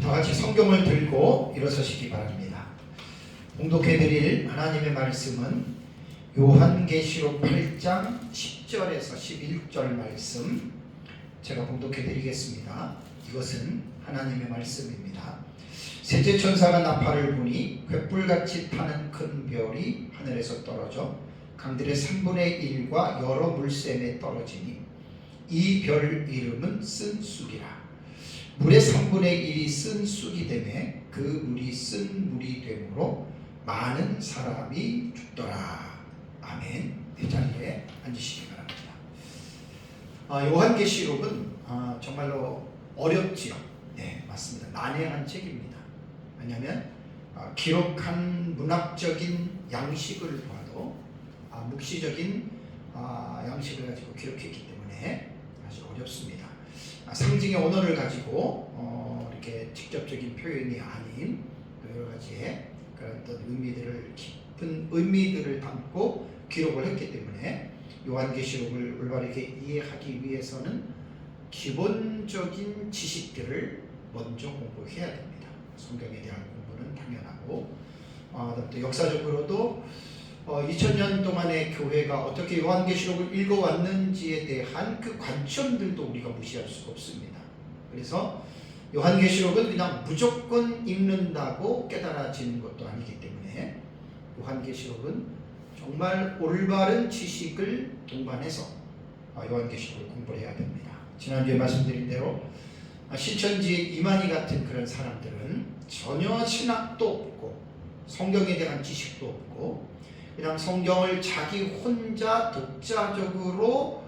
다 같이 성경을 들고 일어서시기 바랍니다. 봉독해드릴 하나님의 말씀은 요한계시록 8장 10절에서 11절 말씀 제가 봉독해드리겠습니다. 이것은 하나님의 말씀입니다. 셋째 천사가 나팔을 부니 횃불같이 타는 큰 별이 하늘에서 떨어져 강들의 3분의 1과 여러 물샘에 떨어지니 이 별 이름은 쓴 쑥이라. 물의 3분의 1이 쓴 쑥이 되매 그 물이 쓴 물이 되므로 많은 사람이 죽더라. 아멘. 이 자리에 앉으시기 바랍니다. 요한계시록은 정말로 어렵지요. 네, 맞습니다. 난해한 책입니다. 왜냐하면 기록한 문학적인 양식을 봐도 묵시적인 양식을 가지고 기록했기 때문에 아주 어렵습니다. 상징의 언어를 가지고 이렇게 직접적인 표현이 아닌 여러 가지의 그런 어떤 의미들을 깊은 의미들을 담고 기록을 했기 때문에 요한계시록을 올바르게 이해하기 위해서는 기본적인 지식들을 먼저 공부해야 됩니다. 성경에 대한 공부는 당연하고 또 역사적으로도 2000년 동안의 교회가 어떻게 요한계시록을 읽어왔는지에 대한 그 관점들도 우리가 무시할 수가 없습니다. 그래서 요한계시록은 그냥 무조건 읽는다고 깨달아지는 것도 아니기 때문에 요한계시록은 정말 올바른 지식을 동반해서 요한계시록을 공부해야 됩니다. 지난주에 말씀드린 대로 신천지 이만희 같은 그런 사람들은 전혀 신학도 없고 성경에 대한 지식도 없고 그냥 성경을 자기 혼자 독자적으로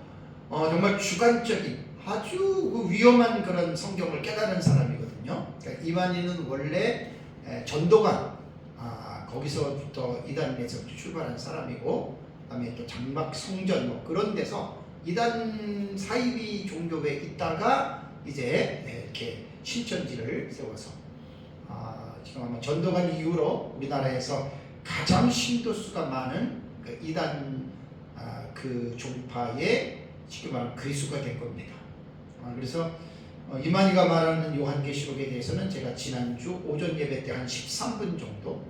정말 주관적인 아주 위험한 그런 성경을 깨달은 사람이거든요. 그러니까 이만희는 원래 전도관 거기서부터 이단에서부터 출발한 사람이고 그다음에 또 장막 성전 뭐 그런 데서 이단 사이비 종교에 있다가 이제 이렇게 신천지를 세워서 지금 아마 전도관 이후로 우리나라에서 가장 신도수가 많은 그 이단 그 종파의 쉽게 말하면 그리스도가 된 겁니다. 그래서 이만희가 말하는 요한계시록에 대해서는 제가 지난주 오전 예배 때 한 13분 정도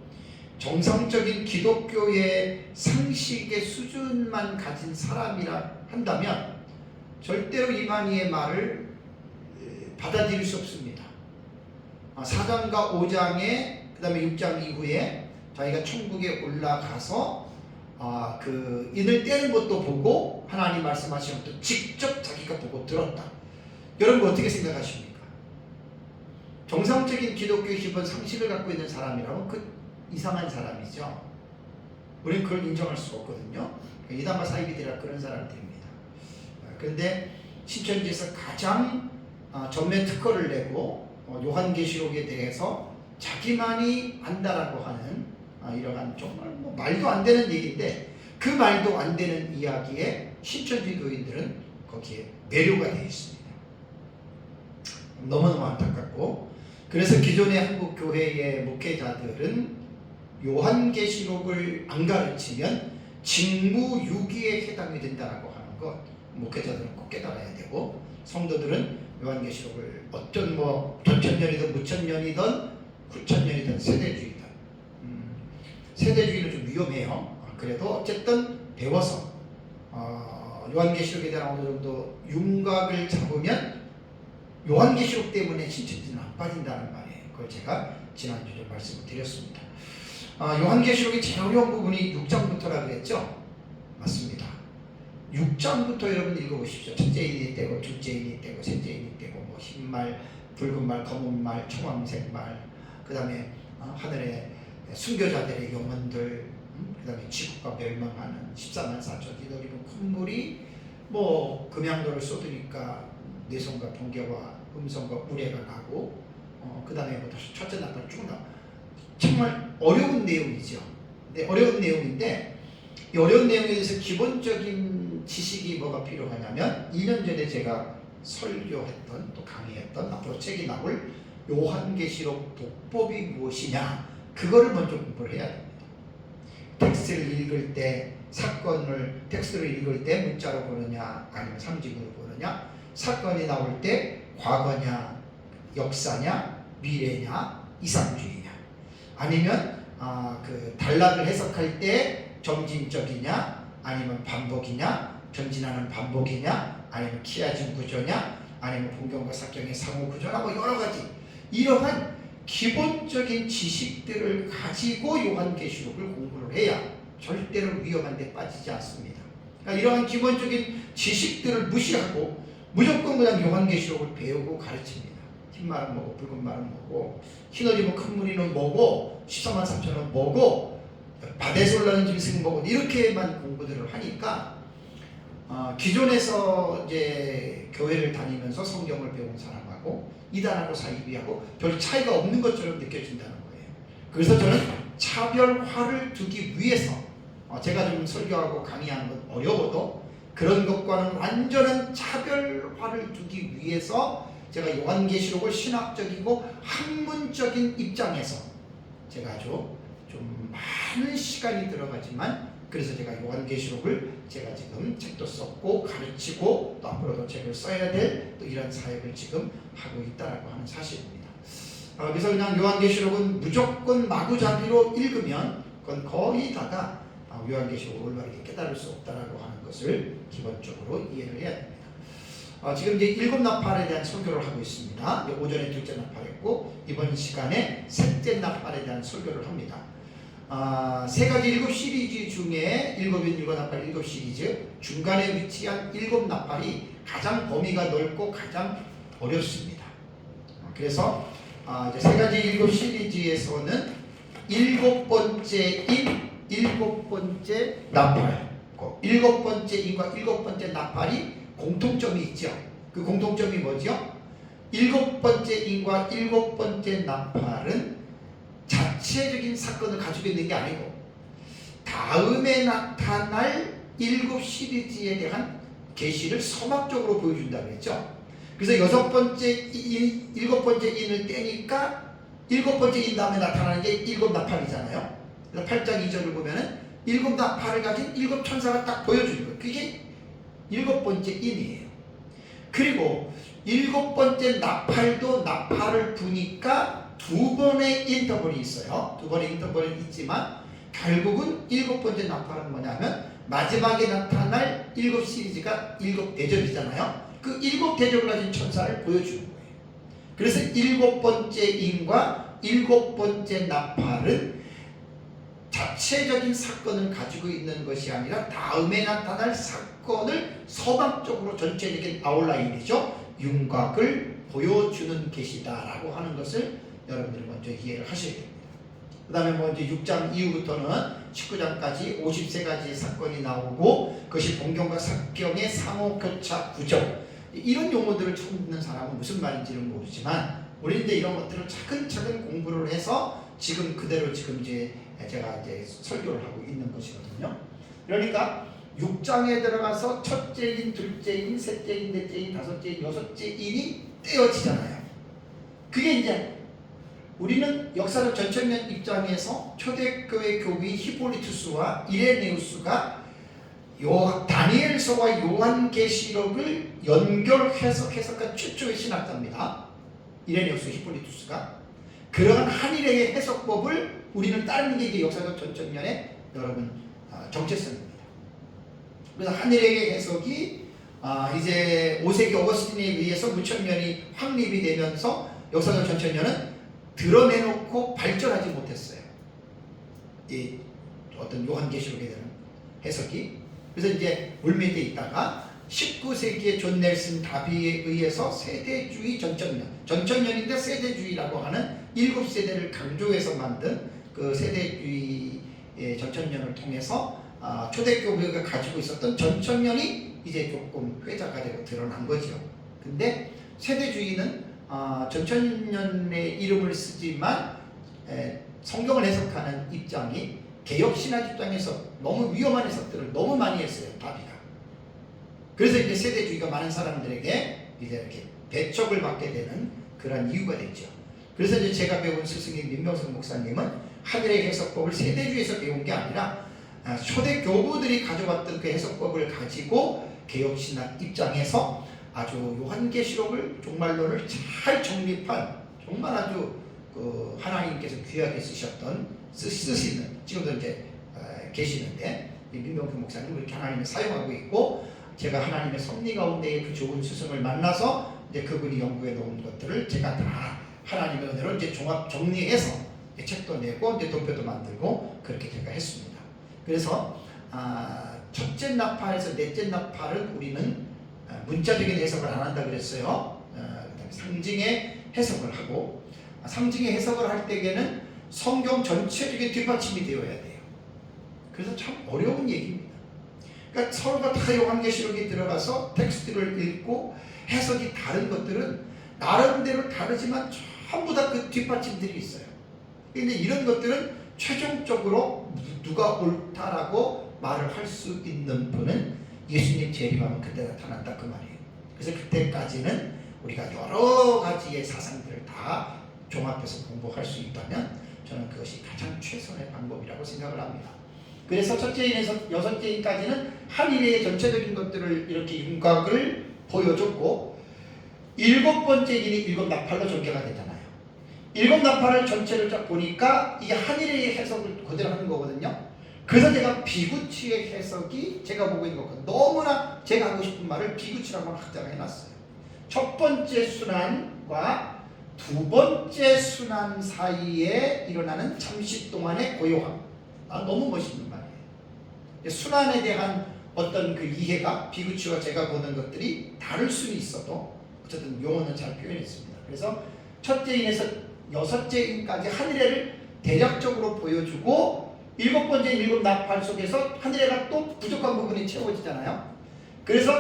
정상적인 기독교의 상식의 수준만 가진 사람이라 한다면 절대로 이만희의 말을 받아들일 수 없습니다. 4장과 5장에 그 다음에 6장 이후에 자기가 천국에 올라가서 그 인을 떼는 것도 보고 하나님 말씀하시는 것도 직접 자기가 보고 들었다. 여러분 어떻게 생각하십니까? 정상적인 기독교의 기본 상식을 갖고 있는 사람이라면 그 이상한 사람이죠. 우리는 그걸 인정할 수가 없거든요. 이단과 사이비들이라 그런 사람들입니다. 그런데 신천지에서 가장 전면 특허를 내고 요한계시록에 대해서 자기만이 안다라고 하는 이러한 정말 뭐 말도 안 되는 얘기인데 그 말도 안 되는 이야기에 신천지 교인들은 거기에 매료가 되어 있습니다. 너무너무 안타깝고 그래서 기존의 한국 교회의 목회자들은 요한계시록을 안 가르치면 직무유기에 해당이 된다라고 하는 것 목회자들은 꼭 깨달아야 되고 성도들은 요한계시록을 어떤 뭐 전천년이든 무천년이든 9천년이든 세대주의든 세대주의는 좀 위험해요. 그래도 어쨌든 배워서 요한계시록에 대한 어느 정도 윤곽을 잡으면 요한계시록 때문에 신천지는 안 빠진다는 말이에요. 그걸 제가 지난주에 말씀을 드렸습니다. 요한계시록이 제일 어려운 부분이 6장부터라 그랬죠? 맞습니다. 6장부터 여러분 읽어보십시오. 첫째 인이 떼고 둘째 인이 떼고 셋째 인이 떼고 뭐 흰말, 붉은말, 검은말, 청황색말 그 다음에 하늘에 순교자들의 영혼들 그 다음에 지구가 멸망하는 14만 4천이 너리는 콧물이 뭐 금양도를 쏟으니까 뇌성과 번개와 음성과 우레가 나고 그 다음에 뭐 첫째 나팔 쭉 나. 정말 어려운 내용이죠. 네, 어려운 내용인데 이 어려운 내용에 대해서 기본적인 지식이 뭐가 필요하냐면 2년 전에 제가 설교했던 또 강의했던 앞으로 책이 나올 요한계시록 독법이 무엇이냐 그거를 먼저 공부를 해야 됩니다. 텍스트를 읽을 때 사건을 텍스트를 읽을 때 문자로 보느냐 아니면 상징으로 보느냐 사건이 나올 때 과거냐 역사냐 미래냐 이상주의냐, 아니면 그 단락을 해석할 때 점진적이냐 아니면 반복이냐, 전진하는 반복이냐, 아니면 키아진 구조냐, 아니면 본경과 사경의 상호 구조나 뭐 여러 가지 이러한 기본적인 지식들을 가지고 요한계시록을 공부를 해야 절대로 위험한 데 빠지지 않습니다. 그러니까 이러한 기본적인 지식들을 무시하고 무조건 그냥 요한계시록을 배우고 가르칩니다. 흰 말은 뭐고 붉은 말은 뭐고 흰 옷 입은 큰 무리는 뭐고 14만 3천은 뭐고 바다에서 올라오는 짐승은 뭐고 이렇게만 공부들을 하니까 기존에서 이제 교회를 다니면서 성경을 배운 사람하고 이단하고 사이비하고 별 차이가 없는 것처럼 느껴진다는 거예요. 그래서 저는 차별화를 두기 위해서 제가 좀 설교하고 강의하는 건 어려워도 그런 것과는 완전한 차별화를 두기 위해서 제가 요한계시록을 신학적이고 학문적인 입장에서 제가 아주 좀 많은 시간이 들어가지만 그래서 제가 요한계시록을 제가 지금 책도 썼고 가르치고 또 앞으로도 책을 써야 될 또 이런 사역을 지금 하고 있다라고 하는 사실입니다. 그래서 그냥 요한계시록은 무조건 마구잡이로 읽으면 그건 거의 다가 요한계시록을 올바르게 깨달을 수 없다라고 하는 것을 기본적으로 이해를 해야 됩니다. 지금 이제 7나팔에 대한 설교를 하고 있습니다. 오전에 둘째 나팔했고 이번 시간에 셋째 나팔에 대한 설교를 합니다. 세 가지 7 시리즈 중에 7인 7나팔 7 시리즈 중간에 위치한 7나팔이 가장 범위가 넓고 가장 어렵습니다. 그래서 이제 세 가지 7 시리즈에서는 7번째인 7번째 나팔, 7번째 인과 7번째 나팔이 공통점이 있죠. 그 공통점이 뭐죠? 7번째 인과 7번째 나팔은 자체적인 사건을 가지고 있는 게 아니고 다음에 나타날 7 시리즈에 대한 계시를 서막적으로 보여준다고 했죠. 그래서 7번째 인을 떼니까 7번째 인 다음에 나타나는 게 7나팔이잖아요. 그래서 8장 2절을 보면은 7나팔을 가진 7천사가 딱 보여주는 거예요. 그게 7번째 인이에요. 그리고 7번째 나팔도 나팔을 부니까 2번의 인터벌이 있어요. 2번의 인터벌은 있지만 결국은 7번째 나팔은 뭐냐면 마지막에 나타날 7 시리즈가 7 대접이잖아요. 그 7 대접을 가진 천사를 보여주는 거예요. 그래서 7번째 인과 7번째 나팔은 자체적인 사건을 가지고 있는 것이 아니라 다음에 나타날 사건을 서방적으로 전체적인 아웃라인이죠. 윤곽을 보여주는 계시다라고 하는 것을 여러분들이 먼저 이해를 하셔야 됩니다. 그 다음에 뭐 이제 6장 이후부터는 19장까지 53가지의 사건이 나오고 그것이 본경과 사경의 상호 교차 구조 이런 용어들을 처음 듣는 사람은 무슨 말인지는 모르지만 우리는 이제 이런 것들을 차근차근 공부를 해서 지금 그대로 지금 이제 제가 이제 설교를 하고 있는 것이거든요. 그러니까 6장에 들어가서 첫째 인, 둘째 인, 셋째 인, 넷째 인, 다섯째 인, 여섯째 인이 떼어지잖아요. 그게 이제 우리는 역사적 전천년 입장에서 초대교회 교비 히폴리투스와 이레네우스가 다니엘서와 요한계시록을 연결 해석한 최초의 신학자입니다. 이레네우스, 히폴리투스가 그러한 한일의 해석법을 우리는 따르는 게 이게 역사적 전천년의 여러분 정체성입니다. 그래서 한일의 해석이 이제 5세기 어거스틴에 의해서 무천년이 확립이 되면서 역사적 전천년은 드러내놓고 발전하지 못했어요. 이 어떤 요한계시록에 대한 해석이. 그래서 이제 물밑에 있다가 19세기의 존 넬슨 다비에 의해서 세대주의 전천년인데 세대주의라고 하는 7세대를 강조해서 만든 그 세대주의 전천년을 통해서 초대교회가 가지고 있었던 전천년이 이제 조금 회자가 되고 드러난 거죠. 근데 세대주의는 전천년의 이름을 쓰지만 성경을 해석하는 입장이 개혁신학 입장에서 너무 위험한 해석들을 너무 많이 했어요. 다비가. 그래서 이제 세대주의가 많은 사람들에게 이제 이렇게 배척을 받게 되는 그런 이유가 됐죠. 그래서 이제 제가 배운 스승인 민명석 목사님은 한일의 해석법을 세대주의에서 배운 게 아니라 초대 교부들이 가져왔던 그 해석법을 가지고 개혁신학 입장에서 아주 요한계시록을 종말론을 잘 정립한 정말 아주 하나님께서 귀하게 쓰시는 지금도 이제 계시는데 민병규 목사님 그렇게 하나님을 사용하고 있고, 제가 하나님의 섭리 가운데 그 좋은 스승을 만나서 이제 그분이 연구해 놓은 것들을 제가 다 하나님의 은혜로 이제 종합 정리해서 책도 내고 이제 도표도 만들고 그렇게 제가 했습니다. 그래서 첫째 나팔에서 넷째 나팔은 우리는 문자적인 해석을 안 한다 그랬어요. 그다음에 상징의 해석을 하고, 상징의 해석을 할 때에는 성경 전체적인 뒷받침이 되어야 돼요. 그래서 참 어려운 얘기입니다. 그러니까 서로가 다 요한계시록에 들어가서 텍스트를 읽고 해석이 다른 것들은 나름대로 다르지만 전부 다 그 뒷받침들이 있어요. 근데 이런 것들은 최종적으로 누가 옳다라고 말을 할 수 있는 분은 예수님 재림하면 그때 나타난다 그 말이에요. 그래서 그때까지는 우리가 여러 가지의 사상들을 다 종합해서 공부할 수 있다면 저는 그것이 가장 최선의 방법이라고 생각을 합니다. 그래서 첫째 인에서 여섯째 인까지는 한일의 전체적인 것들을 이렇게 윤곽을 보여줬고, 일곱 번째 인이 일곱 나팔로 전개가 되잖아요. 일곱 나팔을 전체를 쫙 보니까 이게 한일의 해석을 그대로 하는 거거든요. 그래서 제가 비구치의 해석이 제가 보고 있는 거거든요. 너무나 제가 하고 싶은 말을 비구치라고 확장을 해놨어요. 첫 번째 순환과 두 번째 순환 사이에 일어나는 잠시 동안의 고요함. 너무 멋있는 말이에요. 순환에 대한 어떤 그 이해가 비구치와 제가 보는 것들이 다를 수는 있어도 어쨌든 용어는 잘 표현했습니다. 그래서 첫째 인에서 여섯째 인까지 한일회를 대략적으로 보여주고, 일곱 번째 일곱 나팔 속에서 한일회가 또 부족한 부분이 채워지잖아요. 그래서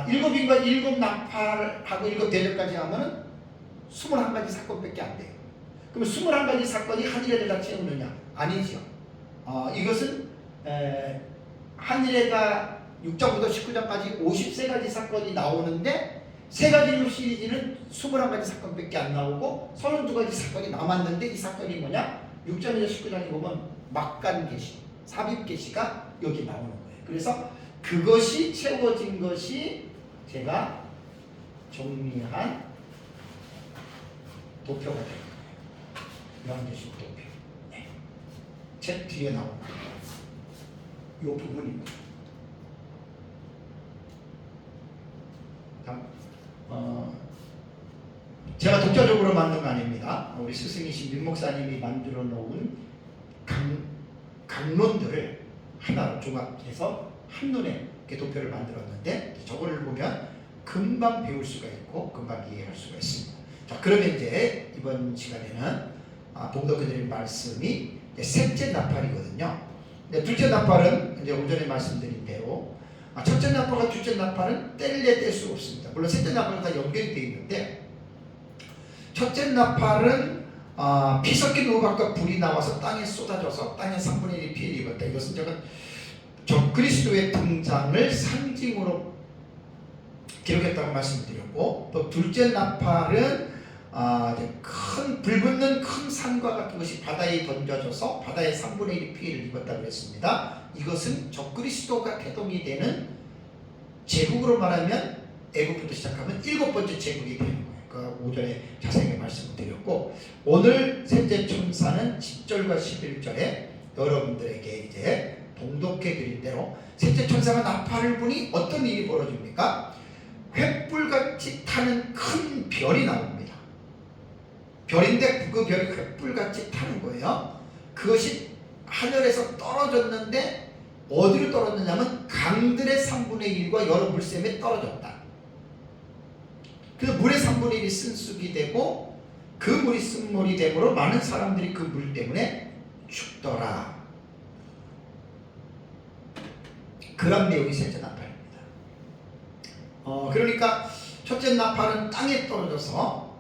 일곱 인과 일곱 나팔하고 일곱 대접까지 하면은 21가지 사건밖에 안 돼요. 그럼 21가지 사건이 한일회를 다 채우느냐? 아니죠. 이것은 한일회가 6장부터 19장까지 53가지 사건이 나오는데, 세 가지 시리즈는 21가지 사건밖에 안 나오고 32가지 사건이 남았는데, 이 사건이 뭐냐? 6장에서 19장에 보면 막간계시, 삽입계시가 여기 나오는 거예요. 그래서 그것이 채워진 것이 제가 정리한 도표가 되는 거예요. 요한계시록 도표. 네. 책 뒤에 나오는 이 부분입니다. 제가 독자적으로 만든 거 아닙니다. 우리 스승이신 민 목사님이 만들어 놓은 강론들을 하나로 종합해서 한눈에 이렇게 도표를 만들었는데, 저거를 보면 금방 배울 수가 있고 금방 이해할 수가 있습니다. 자, 그러면 이제 이번 시간에는 봉독해 드릴 말씀이 셋째 나팔이거든요. 둘째 나팔은 이제 오전에 말씀드린 대로, 첫째 나팔과 둘째 나팔은 뗄래 뗄 수 없습니다. 물론 셋째 나팔은 다 연결이 되어 있는데, 첫째 나팔은 피 섞인 우박과 불이 나와서 땅에 쏟아져서 땅의 3분의 1이 피해를 입었다. 이것은 제가 적그리스도의 등장을 상징으로 기록했다고 말씀드렸고, 또 둘째 나팔은 큰 불붙는 큰 산과 같은 것이 바다에 던져져서 바다의 3분의 1이 피해를 입었다고 했습니다. 이것은 적그리스도가 태동이 되는 제국으로 말하면 애국부터 시작하면 7번째 제국이 되는 거예요. 오전에 자세하게 말씀을 드렸고, 오늘 셋째 천사는 10절과 11절에 여러분들에게 이제 봉독해 드릴 대로 셋째 천사가 나팔을 부니 어떤 일이 벌어집니까? 횃불같이 타는 큰 별이 나옵니다. 별인데 그 별이 횃불같이 타는 거예요. 그것이 하늘에서 떨어졌는데 어디로 떨어졌냐면 강들의 3분의 1과 여러 물샘에 떨어졌다. 그래서 물의 3분의 1이 쓴쑥이 되고, 그 물이 쓴물이 되므로 많은 사람들이 그 물 때문에 죽더라. 그런 내용이 셋째 나팔입니다. 그러니까 첫째 나팔은 땅에 떨어져서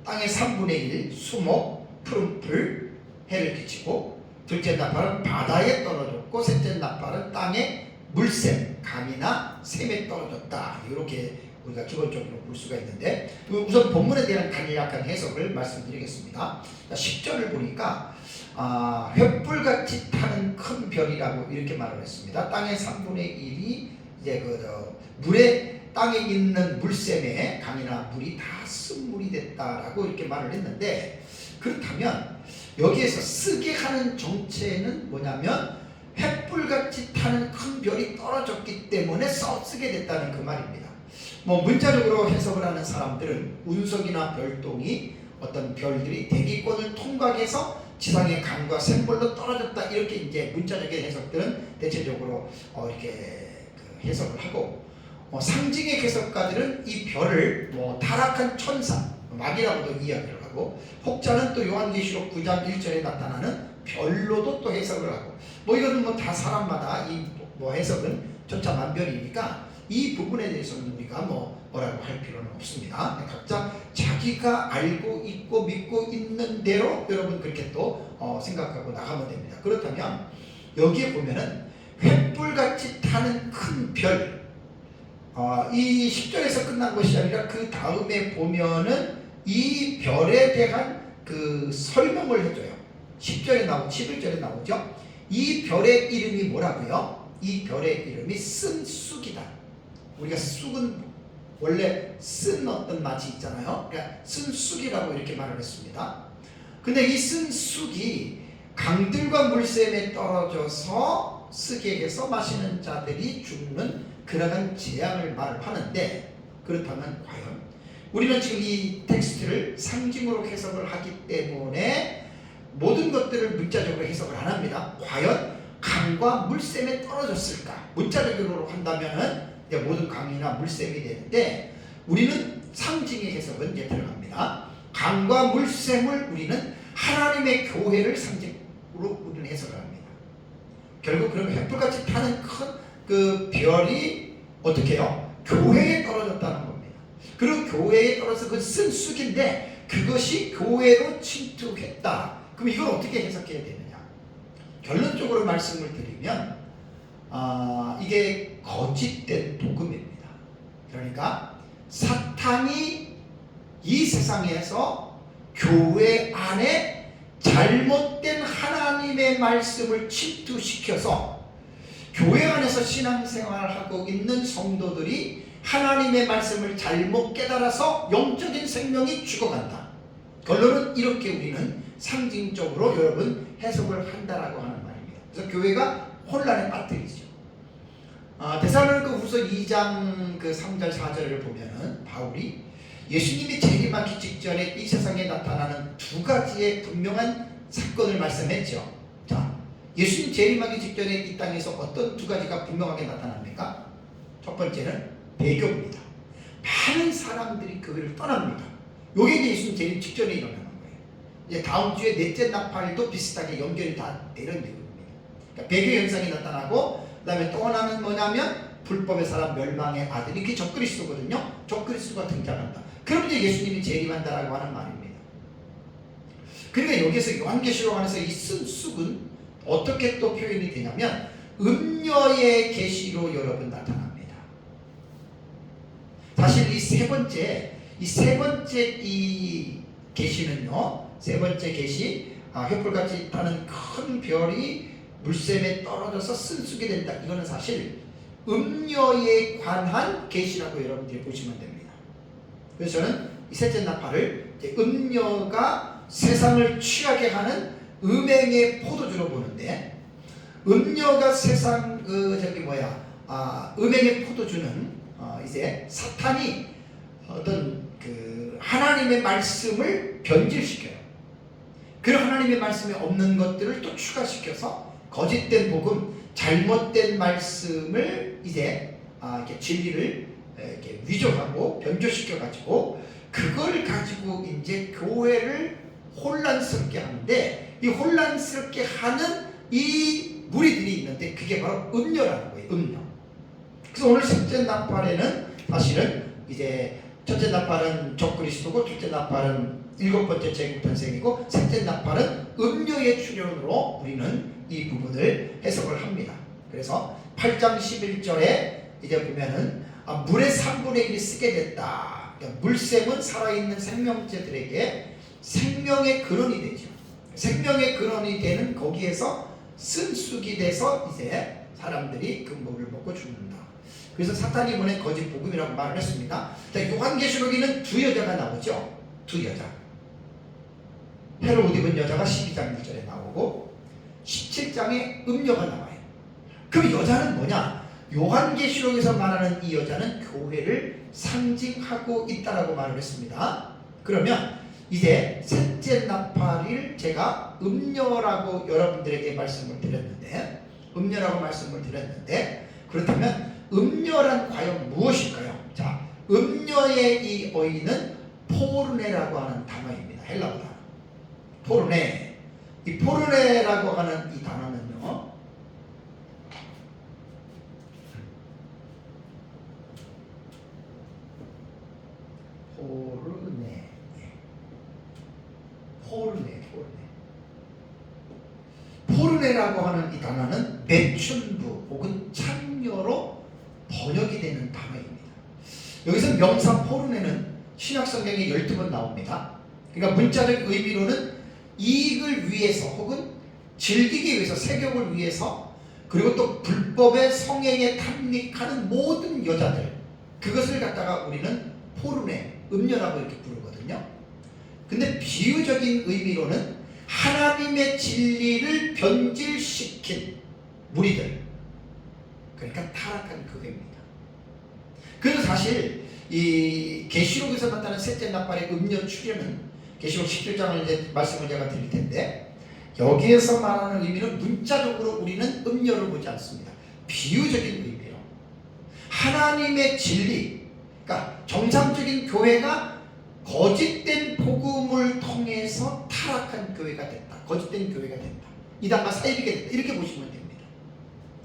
땅의 3분의 1 수목, 푸른 풀, 해를 끼치고, 둘째 나팔은 바다에 떨어졌고, 셋째 나팔은 땅에 물샘, 강이나 샘에 떨어졌다. 이렇게 우리가 기본적으로 볼 수가 있는데, 우선 본문에 대한 간략한 해석을 말씀드리겠습니다. 10절을 보니까 횃불같이 타는 큰 별이라고 이렇게 말을 했습니다. 땅의 3분의 1이 이제 물의 땅에 있는 물샘에 강이나 물이 다 쓴물이 됐다라고 이렇게 말을 했는데, 그렇다면 여기에서 쓰게 하는 정체는 뭐냐면 횃불같이 타는 큰 별이 떨어졌기 때문에 쓰게 됐다는 그 말입니다. 뭐 문자적으로 해석을 하는 사람들은 운석이나 별똥이 어떤 별들이 대기권을 통과해서 지상의 강과 샘물로 떨어졌다, 이렇게 이제 문자적인 해석들은 대체적으로 이렇게 그 해석을 하고, 상징의 해석가들은 이 별을 뭐 타락한 천사, 마귀라고도 이야기를 하고, 혹자는 또 요한계시록 9장 1절에 나타나는 별로도 또 해석을 하고, 뭐 이거는 뭐 다 사람마다 이 뭐 해석은 천차만별이니까 이 부분에 대해서는 우리가 뭐라고 할 필요는 없습니다. 각자 자기가 알고 있고 믿고 있는 대로 여러분 그렇게 또 생각하고 나가면 됩니다. 그렇다면 여기에 보면은 횃불같이 타는 큰 별, 이 10절에서 끝난 것이 아니라 그 다음에 보면은 이 별에 대한 그 설명을 해줘요. 10절에 나오고 11절에 나오죠. 이 별의 이름이 뭐라고요? 이 별의 이름이 쓴 쑥이다. 우리가 쑥은 원래 쓴 어떤 맛이 있잖아요. 그러니까 쓴 쑥이라고 이렇게 말을 했습니다. 근데 이 쓴 쑥이 강들과 물샘에 떨어져서 쑥에게서 마시는 자들이 죽는 그러한 재앙을 말을 하는데, 그렇다면 과연 우리는 지금 이 텍스트를 상징으로 해석을 하기 때문에 모든 것들을 문자적으로 해석을 안 합니다. 과연 강과 물샘에 떨어졌을까? 문자적으로 한다면은 모든 강이나 물샘이 되는데, 우리는 상징의 해석은 이제 들어갑니다. 강과 물샘을 우리는 하나님의 교회를 상징으로 우리는 해석을 합니다. 결국 그러면 횃불같이 타는 큰 그 별이 어떻게 해요? 교회에 떨어졌다는 겁니다. 그리고 교회에 떨어져서 그 쓴 쑥인데 그것이 교회로 침투했다. 그럼 이걸 어떻게 해석해야 되느냐? 결론적으로 말씀을 드리면 이게 거짓된 복음입니다. 그러니까 사탄이 이 세상에서 교회 안에 잘못된 하나님의 말씀을 침투시켜서 교회 안에서 신앙생활을 하고 있는 성도들이 하나님의 말씀을 잘못 깨달아서 영적인 생명이 죽어간다. 결론은 이렇게 우리는 상징적으로 여러분 해석을 한다라고 하는 말입니다. 그래서 교회가 혼란에 빠뜨리죠. 데살로니가후서 2장 그 3절 4절을 보면은 바울이 예수님이 재림하기 직전에 이 세상에 나타나는 두 가지의 분명한 사건을 말씀했죠. 자, 예수님 재림하기 직전에 이 땅에서 어떤 두 가지가 분명하게 나타납니까? 첫 번째는 배교입니다. 많은 사람들이 교회를 떠납니다. 이게 이제 예수님 재림 직전에 일어나는 거예요. 이제 다음 주에 넷째 나팔도 비슷하게 연결이 다 되는 내용입니다. 그러니까 배교 현상이 나타나고, 그 다음에 또 하나는 뭐냐면 불법의 사람 멸망의 아들이, 그게 적그리스도거든요. 적그리스도가 등장한다. 그럼 이제 예수님이 재림한다라고 하는 말입니다. 그러니까 여기서 요한계시록 안에서 이 쓴 쑥은 어떻게 또 표현이 되냐면 음녀의 계시로 여러분 나타납니다. 사실 이 세 번째 이 계시는요, 세 번째 계시, 횃불같이 타는 큰 별이 물샘에 떨어져서 쓴 쑥이 된다. 이거는 사실 음녀에 관한 계시라고 여러분들이 보시면 됩니다. 그래서 저는 이 셋째 나팔을 음녀가 세상을 취하게 하는 음행의 포도주로 보는데, 음녀가 세상 음행의 포도주는 이제 사탄이 어떤 그 하나님의 말씀을 변질시켜요. 그런 하나님의 말씀에 없는 것들을 또 추가시켜서 거짓된 복음, 잘못된 말씀을 이제 이렇게 진리를 이렇게 위조하고 변조시켜 가지고 그걸 가지고 이제 교회를 혼란스럽게 하는데, 이 혼란스럽게 하는 이 무리들이 있는데 그게 바로 음녀라는 거예요. 음녀. 그래서 오늘 셋째 나팔에는 사실은 이제 첫째 나팔은 적그리스도고, 둘째 나팔은 일곱 번째 제국탄생이고, 셋째 나팔은 음녀의 출현으로 우리는 이 부분을 해석을 합니다. 그래서 8장 11절에 이제 보면은 물의 3분의 1이 쓰게 됐다. 그러니까 물샘은 살아있는 생명체들에게 생명의 근원이 되죠. 생명의 근원이 되는 거기에서 쓴 쑥이 돼서 이제 사람들이 그 물을 먹고 죽는다. 그래서 사탄이 보낸 거짓 복음이라고 말을 했습니다. 자, 요한계시록에는 두 여자가 나오죠. 두 여자. 헤롯 입은 여자가 12장 1절에 나오고 17장에 음녀가 나와요. 그 여자는 뭐냐? 요한계시록에서 말하는 이 여자는 교회를 상징하고 있다라고 말을 했습니다. 그러면 이제 셋째 나팔을 제가 음녀라고 여러분들에게 말씀을 드렸는데, 음녀라고 말씀을 드렸는데, 그렇다면 음녀란 과연 무엇일까요? 자, 음녀의 이 어휘는 포르네라고 하는 단어입니다. 헬라어 단어. 포르네. 이 포르네라고 하는 이 단어는요, 포르네라고 하는 이 단어는 매춘부 혹은 창녀로 번역이 되는 단어입니다. 여기서 명사 포르네는 신약성경에 12번 나옵니다. 그러니까 문자적 의미로는 이익을 위해서 혹은 즐기기 위해서, 세격을 위해서, 그리고 또 불법의 성행에 탐닉하는 모든 여자들, 그것을 갖다가 우리는 포르네, 음녀라고 이렇게 부르거든요. 근데 비유적인 의미로는 하나님의 진리를 변질시킨 무리들, 그러니까 타락한 교회입니다. 그래서 사실 이 계시록에서 나타나는 셋째 나팔의 음녀 출현은 계시록 17장을 이제 말씀을 제가 드릴 텐데, 여기에서 말하는 의미는 문자적으로 우리는 음녀를 보지 않습니다. 비유적인 의미로 하나님의 진리, 그러니까 정상적인 교회가 거짓된 복음을 통해서 타락한 교회가 됐다. 거짓된 교회가 됐다. 이단과 사이비게 됐다. 이렇게 보시면 됩니다.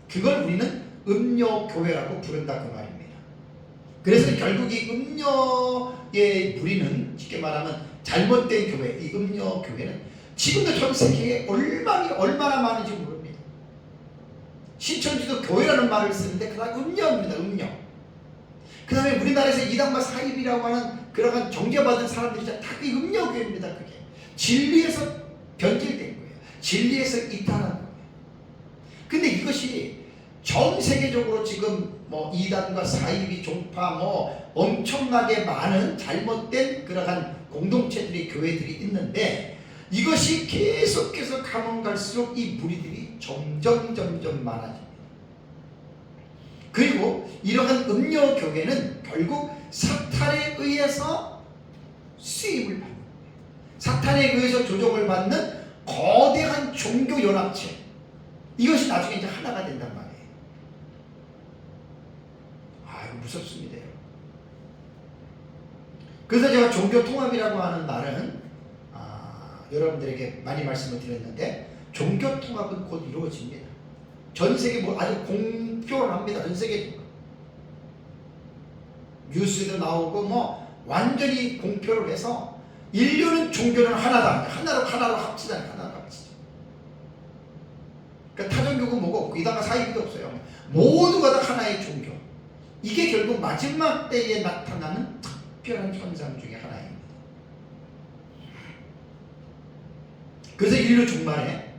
그걸 우리는 음녀교회라고 부른다 그 말입니다. 그래서 결국 이 음녀의 무리는 쉽게 말하면 잘못된 교회, 이 음녀교회는 지금도 전 세계에 얼마나 많은지 모릅니다. 신천지도 교회라는 말을 쓰는데 그다음 음녀입니다. 음녀. 그 다음에 우리나라에서 이단과 사입이라고 하는 그러한 정죄받은 사람들이 다 이 음녀교회입니다. 그게 진리에서 변질된 거예요. 진리에서 이탈한 거예요. 근데 이것이 전 세계적으로 지금 뭐 이단과 사입이 종파 뭐 엄청나게 많은 잘못된 그러한 공동체들이, 교회들이 있는데, 이것이 계속해서 가면 갈수록 이 무리들이 점점 많아집니다. 그리고 이러한 음녀 교회는 결국 사탄에 의해서 수입을 받는 거예요. 사탄에 의해서 조종을 받는 거대한 종교 연합체, 이것이 나중에 이제 하나가 된단 말이에요. 이거 무섭습니다. 그래서 제가 종교 통합이라고 하는 말은 여러분들에게 많이 말씀을 드렸는데, 종교 통합은 곧 이루어집니다. 전 세계 뭐 아주 공표합니다. 전 세계 뉴스도 나오고 뭐 완전히 공표를 해서 인류는 종교는 하나다. 하나로 합치자. 그러니까 타종교가 뭐고 없고 이단과 사이비도 없어요. 모두가 다 하나의 종교. 이게 결국 마지막 때에 나타나는 특별한 현상 중에 하나입니다. 그래서 인류 종말에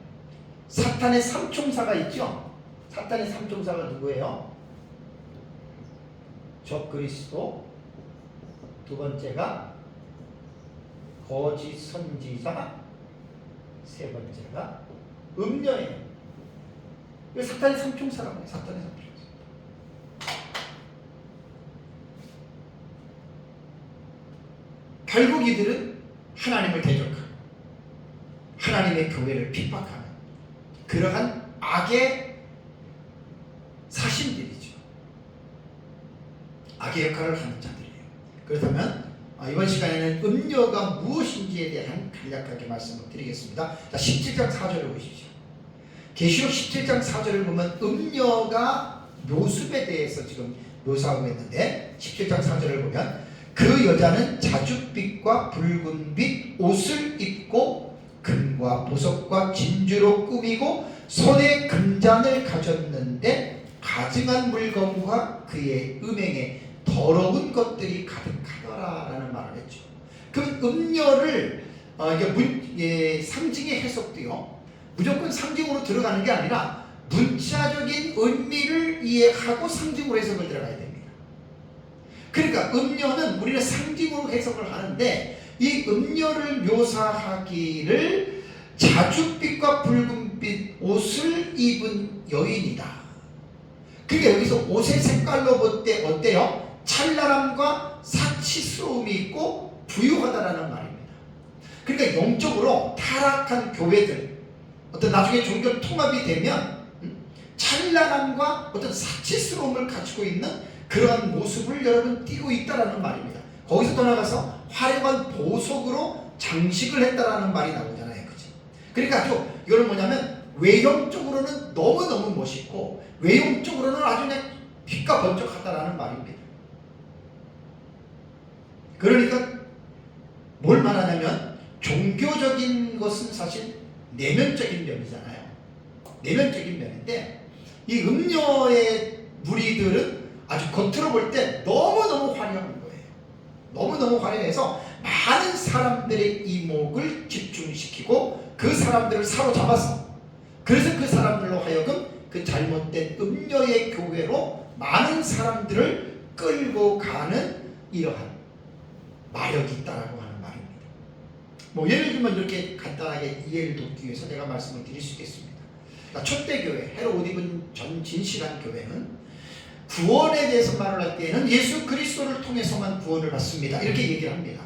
사탄의 삼총사가 있죠. 사탄의 삼총사가 누구예요? 적그리스도, 두 번째가 거짓 선지자, 세 번째가 음녀예요. 사탄의 삼총사라고 해요. 사탄의 삼총사. 결국 이들은 하나님을 대적하고 하나님의 교회를 핍박하는 그러한 악의 사신들이죠. 악의 역할을 하는 자들이에요. 그렇다면 이번 시간에는 음녀가 무엇인지에 대한 간략하게 말씀을 드리겠습니다. 자, 17장 4절을 보십시오. 계시록 17장 4절을 보면 음녀가 묘습에 대해서 지금 묘사하고 있는데, 17장 4절을 보면 그 여자는 자줏빛과 붉은빛 옷을 입고 금과 보석과 진주로 꾸미고 손에 금잔을 가졌는데 가증한 물건과 그의 음행에 더러운 것들이 가득하더라라는 말을 했죠. 그 음녀를 상징의 해석도요, 무조건 상징으로 들어가는 게 아니라 문자적인 의미를 이해하고 상징으로 해석을 들어가야 됩니다. 그러니까 음녀는 우리는 상징으로 해석을 하는데 이 음녀를 묘사하기를 자줏빛과 붉은빛 옷을 입은 여인이다. 그러니까 여기서 옷의 색깔로 볼 때 어때요? 찬란함과 사치스러움이 있고 부유하다라는 말입니다. 그러니까 영적으로 타락한 교회들, 어떤 나중에 종교 통합이 되면 찬란함과 어떤 사치스러움을 가지고 있는 그러한 모습을 여러분 띠고 있다라는 말입니다. 거기서 떠나가서 화려한 보석으로 장식을 했다라는 말이 나오잖아요. 그죠? 그러니까 아주 이거는 뭐냐면 외형적으로는 너무너무 멋있고 외형적으로는 아주 그냥 빛과 번쩍하다라는 말입니다. 그러니까 뭘 말하냐면 종교적인 것은 사실 내면적인 면이잖아요. 내면적인 면인데 이 음녀의 무리들은 아주 겉으로 볼 때 너무너무 화려한 거예요. 너무너무 화려해서 많은 사람들의 이목을 집중시키고 그 사람들을 사로잡았어. 그래서 그 사람들로 하여금 그 잘못된 음녀의 교회로 많은 사람들을 끌고 가는 이러한 마력이 있다라고 하는 말입니다. 뭐 예를 들면 이렇게 간단하게 이해를 돕기 위해서 내가 말씀을 드릴 수 있겠습니다. 그러니까 초대교회, 헤롯 이븐 전 진실한 교회는 구원에 대해서 말을 할 때에는 예수 그리스도를 통해서만 구원을 받습니다. 이렇게 얘기를 합니다.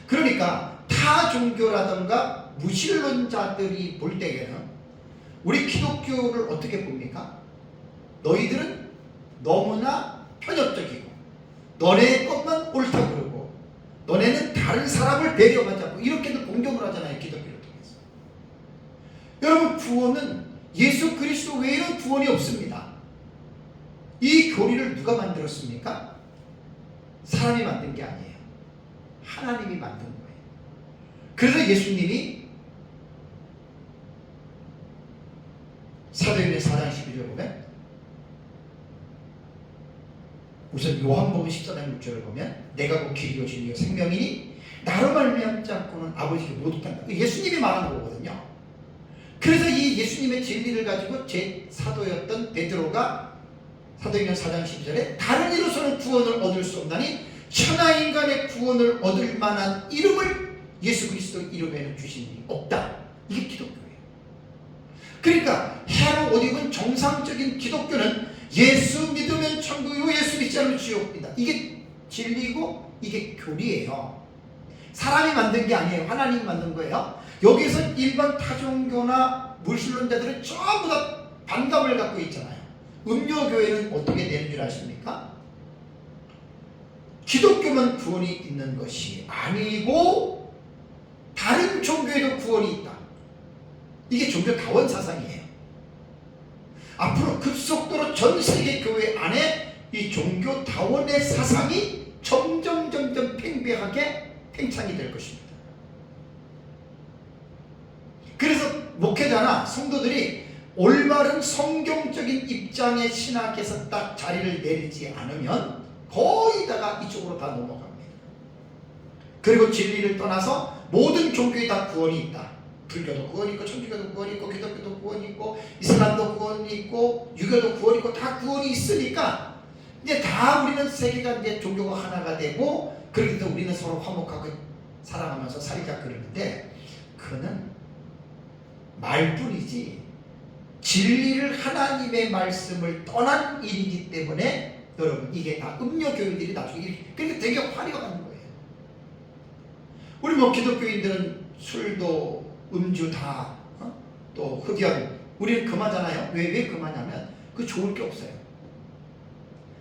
그러니까 타 종교라든가 무신론자들이 볼 때에는 우리 기독교를 어떻게 봅니까? 너희들은 너무나 편협적이고 너네 것만 옳다 그러고 너네는 다른 사람을 배려하지 않고 이렇게도 공격을 하잖아요. 기독교를 통해서. 여러분 구원은 예수 그리스도 외에는 구원이 없습니다. 이 교리를 누가 만들었습니까? 사람이 만든 게 아니에요. 하나님이 만든 거예요. 그래서 예수님이 사도행전 4장 12절 보면 우선 요한복음 14장 6절을 보면 내가 곧 길이요 진리요 생명이니 나로 말미암지 않고는 아버지께 못 간다. 예수님이 말한 거거든요. 그래서 이 예수님의 진리를 가지고 제 사도였던 베드로가 사도행전 4장 12절에 다른 이로서는 구원을 얻을 수 없나니 천하인간의 구원을 얻을 만한 이름을 예수 그리스도 이름에는 주신 일이 없다. 이게 기독교예요. 그러니까 헤롯 옷 입은 정상적인 기독교는 예수 믿으면 천국이고 예수 믿지 않으면 지옥이다. 이게 진리고 이게 교리예요. 사람이 만든 게 아니에요. 하나님이 만든 거예요. 여기서 일반 타종교나 물신론자들은 전부 다 반감을 갖고 있잖아요. 음료교회는 어떻게 되는 줄 아십니까? 기독교만 구원이 있는 것이 아니고 다른 종교에도 구원이 있다. 이게 종교다원 사상이에요. 앞으로 급속도로 전 세계 교회 안에 이 종교다원의 사상이 점점 팽배하게 팽창이 될 것입니다. 그래서 목회자나 성도들이 올바른 성경적인 입장의 신학에서 딱 자리를 내리지 않으면 거의 다가 이쪽으로 다 넘어갑니다. 그리고 진리를 떠나서 모든 종교에 다 구원이 있다. 불교도 구원이 있고 천주교도 구원이 있고 기독교도 구원이 있고 이슬람도 구원이 있고 유교도 구원이 있고 다 구원이 있으니까 이제 다 우리는 세계가 이제 종교가 하나가 되고 그래도 우리는 서로 화목하고 사랑하면서 살자 그러는데 그는 말뿐이지 진리를 하나님의 말씀을 떠난 일이기 때문에 여러분 이게 다 음료교인들이 나중에 그러니까 되게 화려한 거예요. 우리 뭐 기독교인들은 술도 음주 다 또 흡연 우리는 금하잖아요. 왜 금하냐면 그 좋을 게 없어요.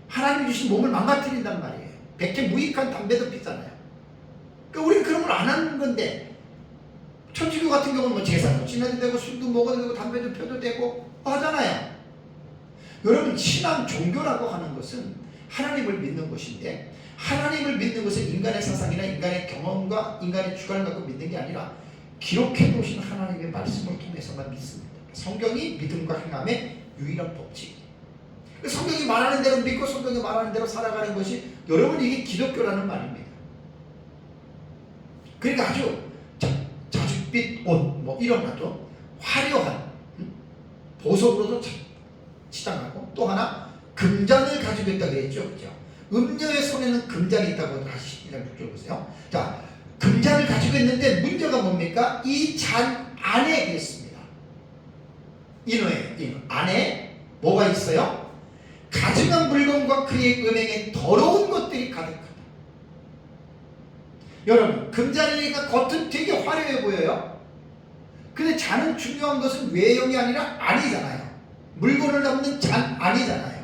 하나님 주신 몸을 망가뜨린단 말이에요. 백해 무익한 담배도 피잖아요. 그러니까 우리는 그런 걸 안 하는 건데 천주교 같은 경우는 뭐 제사도 지내도 되고 술도 먹어도 되고 담배도 펴도 되고 하잖아요. 여러분 신앙 종교라고 하는 것은 하나님을 믿는 것인데 하나님을 믿는 것은 인간의 사상이나 인간의 경험과 인간의 주관을 갖고 믿는 게 아니라 기록해 놓으신 하나님의 말씀을 통해서만 믿습니다. 성경이 믿음과 행함의 유일한 법칙. 성경이 말하는 대로 믿고 성경이 말하는 대로 살아가는 것이 여러분 이게 기독교라는 말입니다. 그러니까 아주 자줏빛 옷 뭐 이런 아주 화려한 보석으로도 치장하고, 또 하나 금잔을 가지고 있다 그랬죠. 그죠? 음녀의 손에는 금잔이 있다고 다시 1장 6절 보세요. 자, 금잔을 가지고 있는데 문제가 뭡니까? 이 잔 안에 있습니다. 인후에 안에 뭐가 있어요? 가증한 물건과 그의 음행에 더러운 것들이 가득하다. 여러분, 금잔이니까 겉은 되게 화려해 보여요. 근데 잔은 중요한 것은 외형이 아니라 안이잖아요. 물건을 담는 잔 안이잖아요.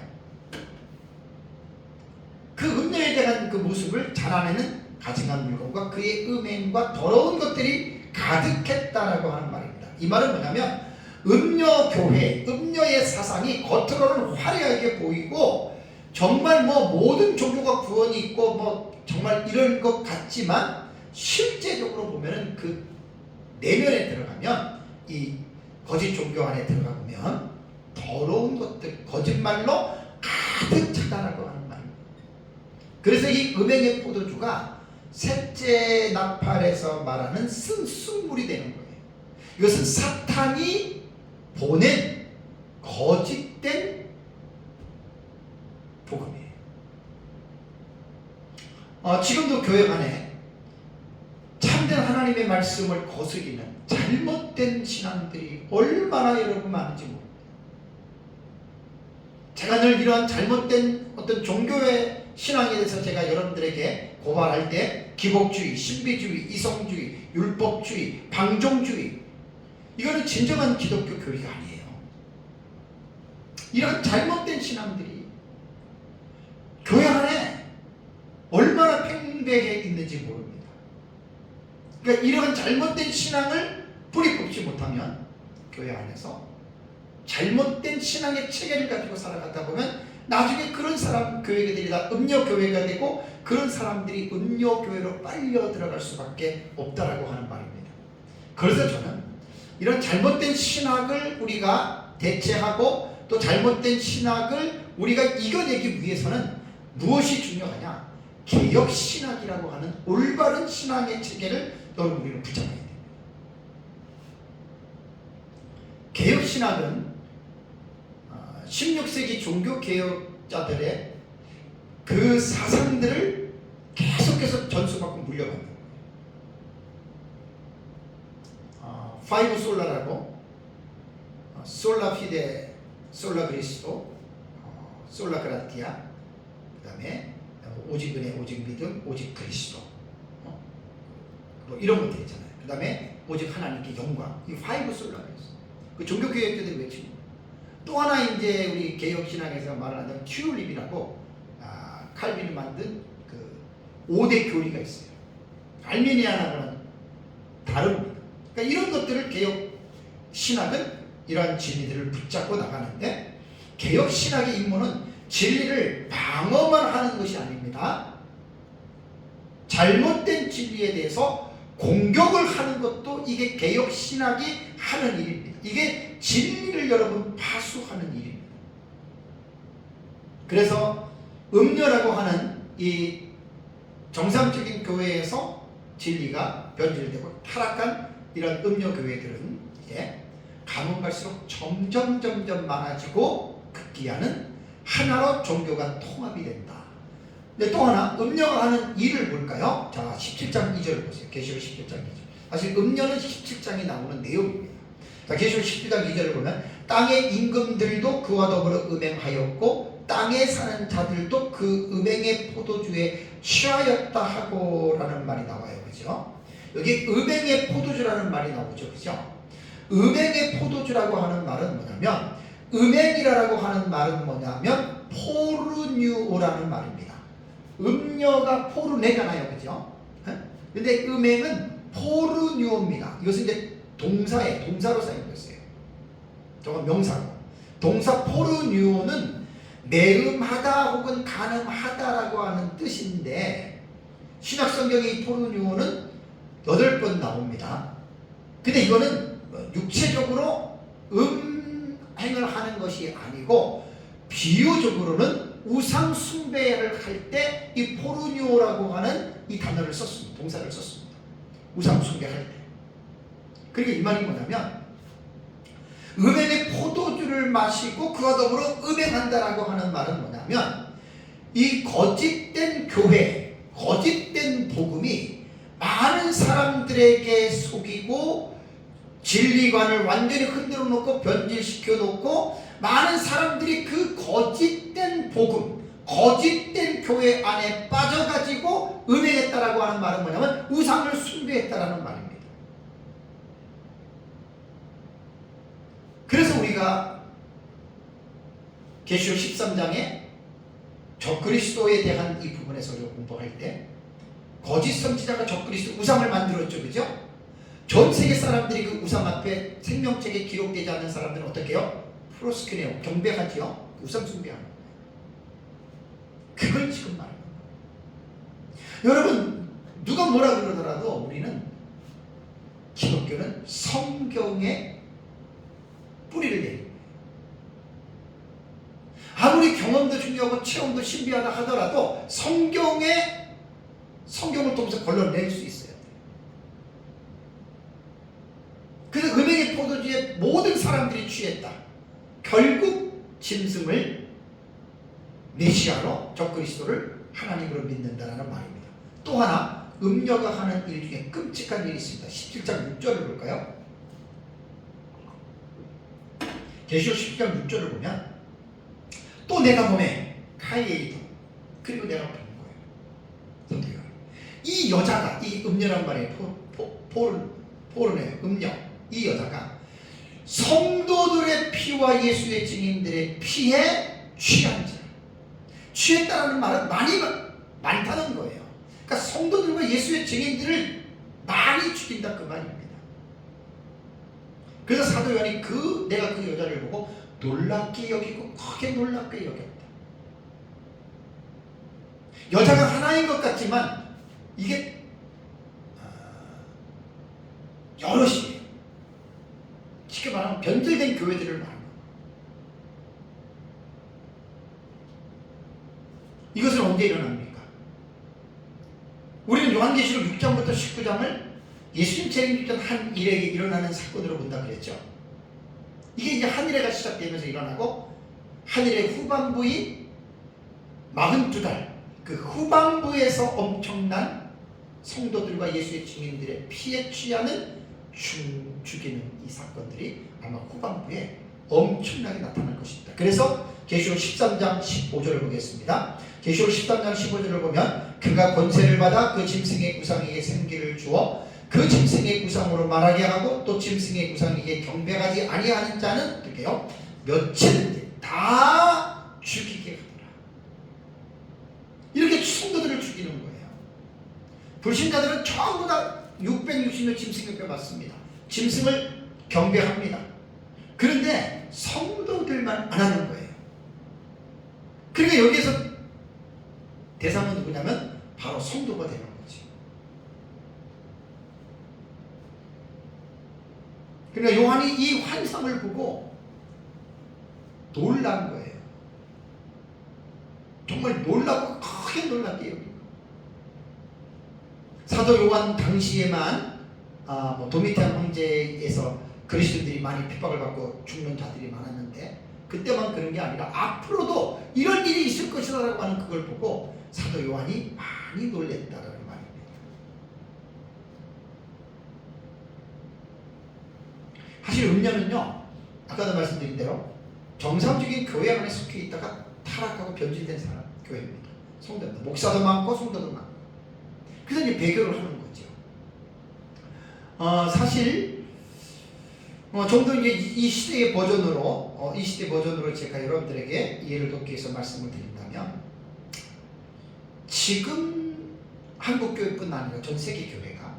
그 음녀에 대한 그 모습을 잔 안에는 가증한 물건과 그의 음행과 더러운 것들이 가득했다라고 하는 말입니다. 이 말은 뭐냐면 음녀 교회, 음녀의 사상이 겉으로는 화려하게 보이고 정말 뭐 모든 종교가 구원이 있고 뭐 정말 이런 것 같지만 실제적으로 보면은 그 내면에 들어가면 이 거짓 종교 안에 들어가 보면 더러운 것들, 거짓말로 가득 차다라고 하는 말입니다. 그래서 이 음행의 포도주가 셋째 나팔에서 말하는 쓴순물이 되는 거예요. 이것은 사탄이 보낸 거짓된 복음이에요. 지금도 교회 안에 참된 하나님의 말씀을 거스리는 잘못된 신앙들이 얼마나 여러분 많은지 모릅니다. 제가 늘 이러한 잘못된 어떤 종교의 신앙에 대해서 제가 여러분들에게 고발할 때 기복주의, 신비주의, 이성주의, 율법주의, 방종주의, 이거는 진정한 기독교 교리가 아니에요. 이런 잘못된 신앙들이 교회 안에 얼마나 팽배해 있는지 모릅니다. 그러니까 이런 잘못된 신앙을 뿌리 뽑지 못하면 교회 안에서 잘못된 신앙의 체계를 가지고 살아가다 보면 나중에 그런 사람 교회들이 다 음녀교회가 되고 그런 사람들이 음녀교회로 빨려 들어갈 수밖에 없다라고 하는 말입니다. 그래서 저는 이런 잘못된 신학을 우리가 대체하고 또 잘못된 신학을 우리가 이겨내기 위해서는 무엇이 중요하냐? 개혁신학이라고 하는 올바른 신앙의 체계를 여러분 우리는 붙잡아야 됩니다. 개혁신학은 16세기 종교개혁자들의 그 사상들을 계속해서 전수받고 물려받는 거예요. 파이브 솔라라고 솔라 피데, 솔라 그리스도, 솔라 그라티아, 그 다음에 오직 은혜, 오직 믿음, 오직 그리스도, 뭐 이런 것들 있잖아요. 그 다음에 오직 하나님께 영광, 이 파이브 솔라가 있어요. 그 종교개혁자들이 외치는 거예요. 또 하나 이제 우리 개혁신학에서 말하는 튜립이라고 칼빈이 만든 그 5대 교리가 있어요. 알미니안하고는 다릅니다. 그러니까 이런 것들을 개혁신학은 이러한 진리들을 붙잡고 나가는데, 개혁신학의 임무는 진리를 방어만 하는 것이 아닙니다. 잘못된 진리에 대해서 공격을 하는 것도 이게 개혁신학이 하는 일입니다. 이게 진리를 여러분 파수하는 일입니다. 그래서 음녀라고 하는 이 정상적인 교회에서 진리가 변질되고 타락한 이런 음녀 교회들은 가면 갈수록 점점 많아지고 극기하는 하나로 종교가 통합이 된다. 근데 또 하나 음녀가 하는 일을 볼까요? 자, 17장 2절을 보세요. 계시록 17장 2절. 사실 음녀는 17장에 나오는 내용입니다. 자, 계시록 17장 2절을 보면 땅의 임금들도 그와 더불어 음행하였고 땅에 사는 자들도 그 음행의 포도주에 취하였다 하고 라는 말이 나와요. 그죠? 여기 음행의 포도주라는 말이 나오죠. 그죠? 음행의 포도주라고 하는 말은 뭐냐면, 음행이라고 하는 말은 뭐냐면 포르뉴오라는 말입니다. 음녀가 포르네잖아요. 그죠? 근데 음행은 포르뉴오입니다. 이것은 이제 동사로 사용됐어요. 저건 명사고. 동사 포르뉴오는 매음하다 혹은 간음하다라고 하는 뜻인데, 신약성경의 이 포르뉴오는 8번 나옵니다. 근데 이거는 육체적으로 음행을 하는 것이 아니고 비유적으로는 우상 숭배를 할 때 이 포르뉴오라고 하는 이 단어를 썼습니다. 동사를 썼습니다. 우상 숭배할 때. 그러니까 이 말이 뭐냐면 음행의 포도주를 마시고 그와 더불어 음행한다라고 하는 말은 뭐냐면 이 거짓된 교회, 거짓된 복음이 많은 사람들에게 속이고 진리관을 완전히 흔들어 놓고 변질시켜 놓고 많은 사람들이 그 거짓된 복음, 거짓된 교회 안에 빠져가지고 음행했다라고 하는 말은 뭐냐면 우상을 숭배했다라는 말입니다. 그래서 우리가 계시록 13장에 적그리스도에 대한 이 부분에서 우리가 공부할 때 거짓 선지자가 적그리스도 우상을 만들었죠, 그죠? 전 세계 사람들이 그 우상 앞에 생명책에 기록되지 않는 사람들은 어떻게 해요? 프로스크네요. 경배하지요. 우상 숭배하는 거예요. 그걸 지금 말하는 거예요. 여러분, 누가 뭐라 그러더라도 우리는 기독교는 성경에 뿌리를 내는 거예요. 아무리 경험도 중요하고 체험도 신비하다 하더라도 성경을 통해서 걸러낼 수 있어요. 그래서 음행의 포도주에 모든 사람들이 취했다. 결국 짐승을 메시아로 적그리스도를 하나님으로 믿는다라는 말입니다. 또 하나 음녀가 하는 일 중에 끔찍한 일이 있습니다. 17장 6절을 볼까요? 계시록 17장 6절을 보면 또 내가 보매 카이에이도 그리고 내가 본 거예요. 이 여자가 이 음녀란 말이에요. 포르네요. 음녀. 이 여자가 성도들의 피와 예수의 증인들의 피에 취한지라. 취했다는 말은 많다는 거예요. 그러니까 성도들과 예수의 증인들을 많이 죽인다 그 말입니다. 그래서 사도 요한이 내가 그 여자를 보고 놀랍게 여기고 크게 놀랍게 여겼다. 여자가 하나인 것 같지만 이게 여럿이에요. 쉽게 말하면 변질된 교회들을 말합니다. 이것은 언제 일어납니까? 우리는 요한계시록 6장부터 19장을 예수님 재림전 한 일에게 일어나는 사건으로 본다 그랬죠. 이게 이제 한 일회가 시작되면서 일어나고 한 일회 후반부인 42달 그 후반부에서 엄청난 성도들과 예수의 증인들의 피에 취하는 죽이는 이 사건들이 아마 후반부에 엄청나게 나타날 것입니다. 그래서 계시록 13장 15절을 보겠습니다. 계시록 13장 15절을 보면 그가 권세를 받아 그 짐승의 우상에게 생기를 주어 그 짐승의 우상으로 말하게 하고 또 짐승의 우상에게 경배하지 아니하는 자는 어떻게 해요? 며칠 다 죽이게 하더라. 이렇게 성도들을 죽이는 거예요. 불신자들은 전부 다 660년 짐승에게 맞습니다. 짐승을 경배합니다. 그런데 성도들만 안 하는 거예요. 그러니까 여기에서 대상은 누구냐면 바로 성도가 되는 거지. 그러니까 요한이 이 환상을 보고 놀란 거예요. 정말 놀라고 크게 놀랐대요. 사도 요한 당시에만 도미티안 황제에서 그리스도인들이 많이 핍박을 받고 죽는 자들이 많았는데 그때만 그런 게 아니라 앞으로도 이런 일이 있을 것이라고 하는 그걸 보고 사도 요한이 많이 놀랬다라는 말입니다. 사실 음녀는요, 아까도 말씀드린 대로 정상적인 교회 안에 속해 있다가 타락하고 변질된 사람 교회입니다. 성도입니다. 목사도 많고 성도도 많고. 그래서 이제 배교를 하는 거죠. 사실 좀 더 이제 이 시대의 버전으로 제가 여러분들에게 이해를 돕기 위해서 말씀을 드린다면, 지금 한국 교회뿐 아니라 전 세계 교회가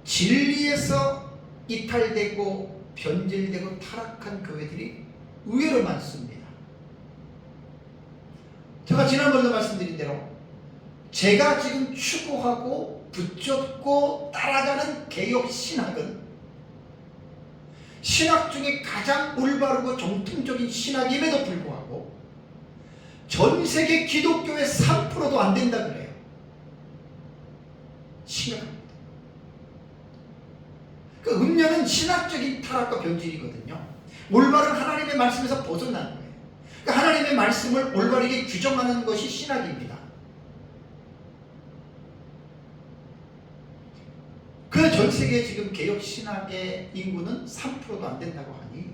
진리에서 이탈되고 변질되고 타락한 교회들이 의외로 많습니다. 제가 지난번에도 말씀드린 대로 제가 지금 추구하고 붙잡고 따라가는 개혁 신학은 신학 중에 가장 올바르고 정통적인 신학임에도 불구하고 전 세계 기독교의 3%도 안 된다 그래요. 심각합니다. 그 음료는 신학적인 타락과 변질이거든요. 올바른 하나님의 말씀에서 벗어나는 거예요. 그러니까 하나님의 말씀을 올바르게 규정하는 것이 신학입니다. 그 전 세계 지금 개혁 신학의 인구는 3%도 안 된다고 하니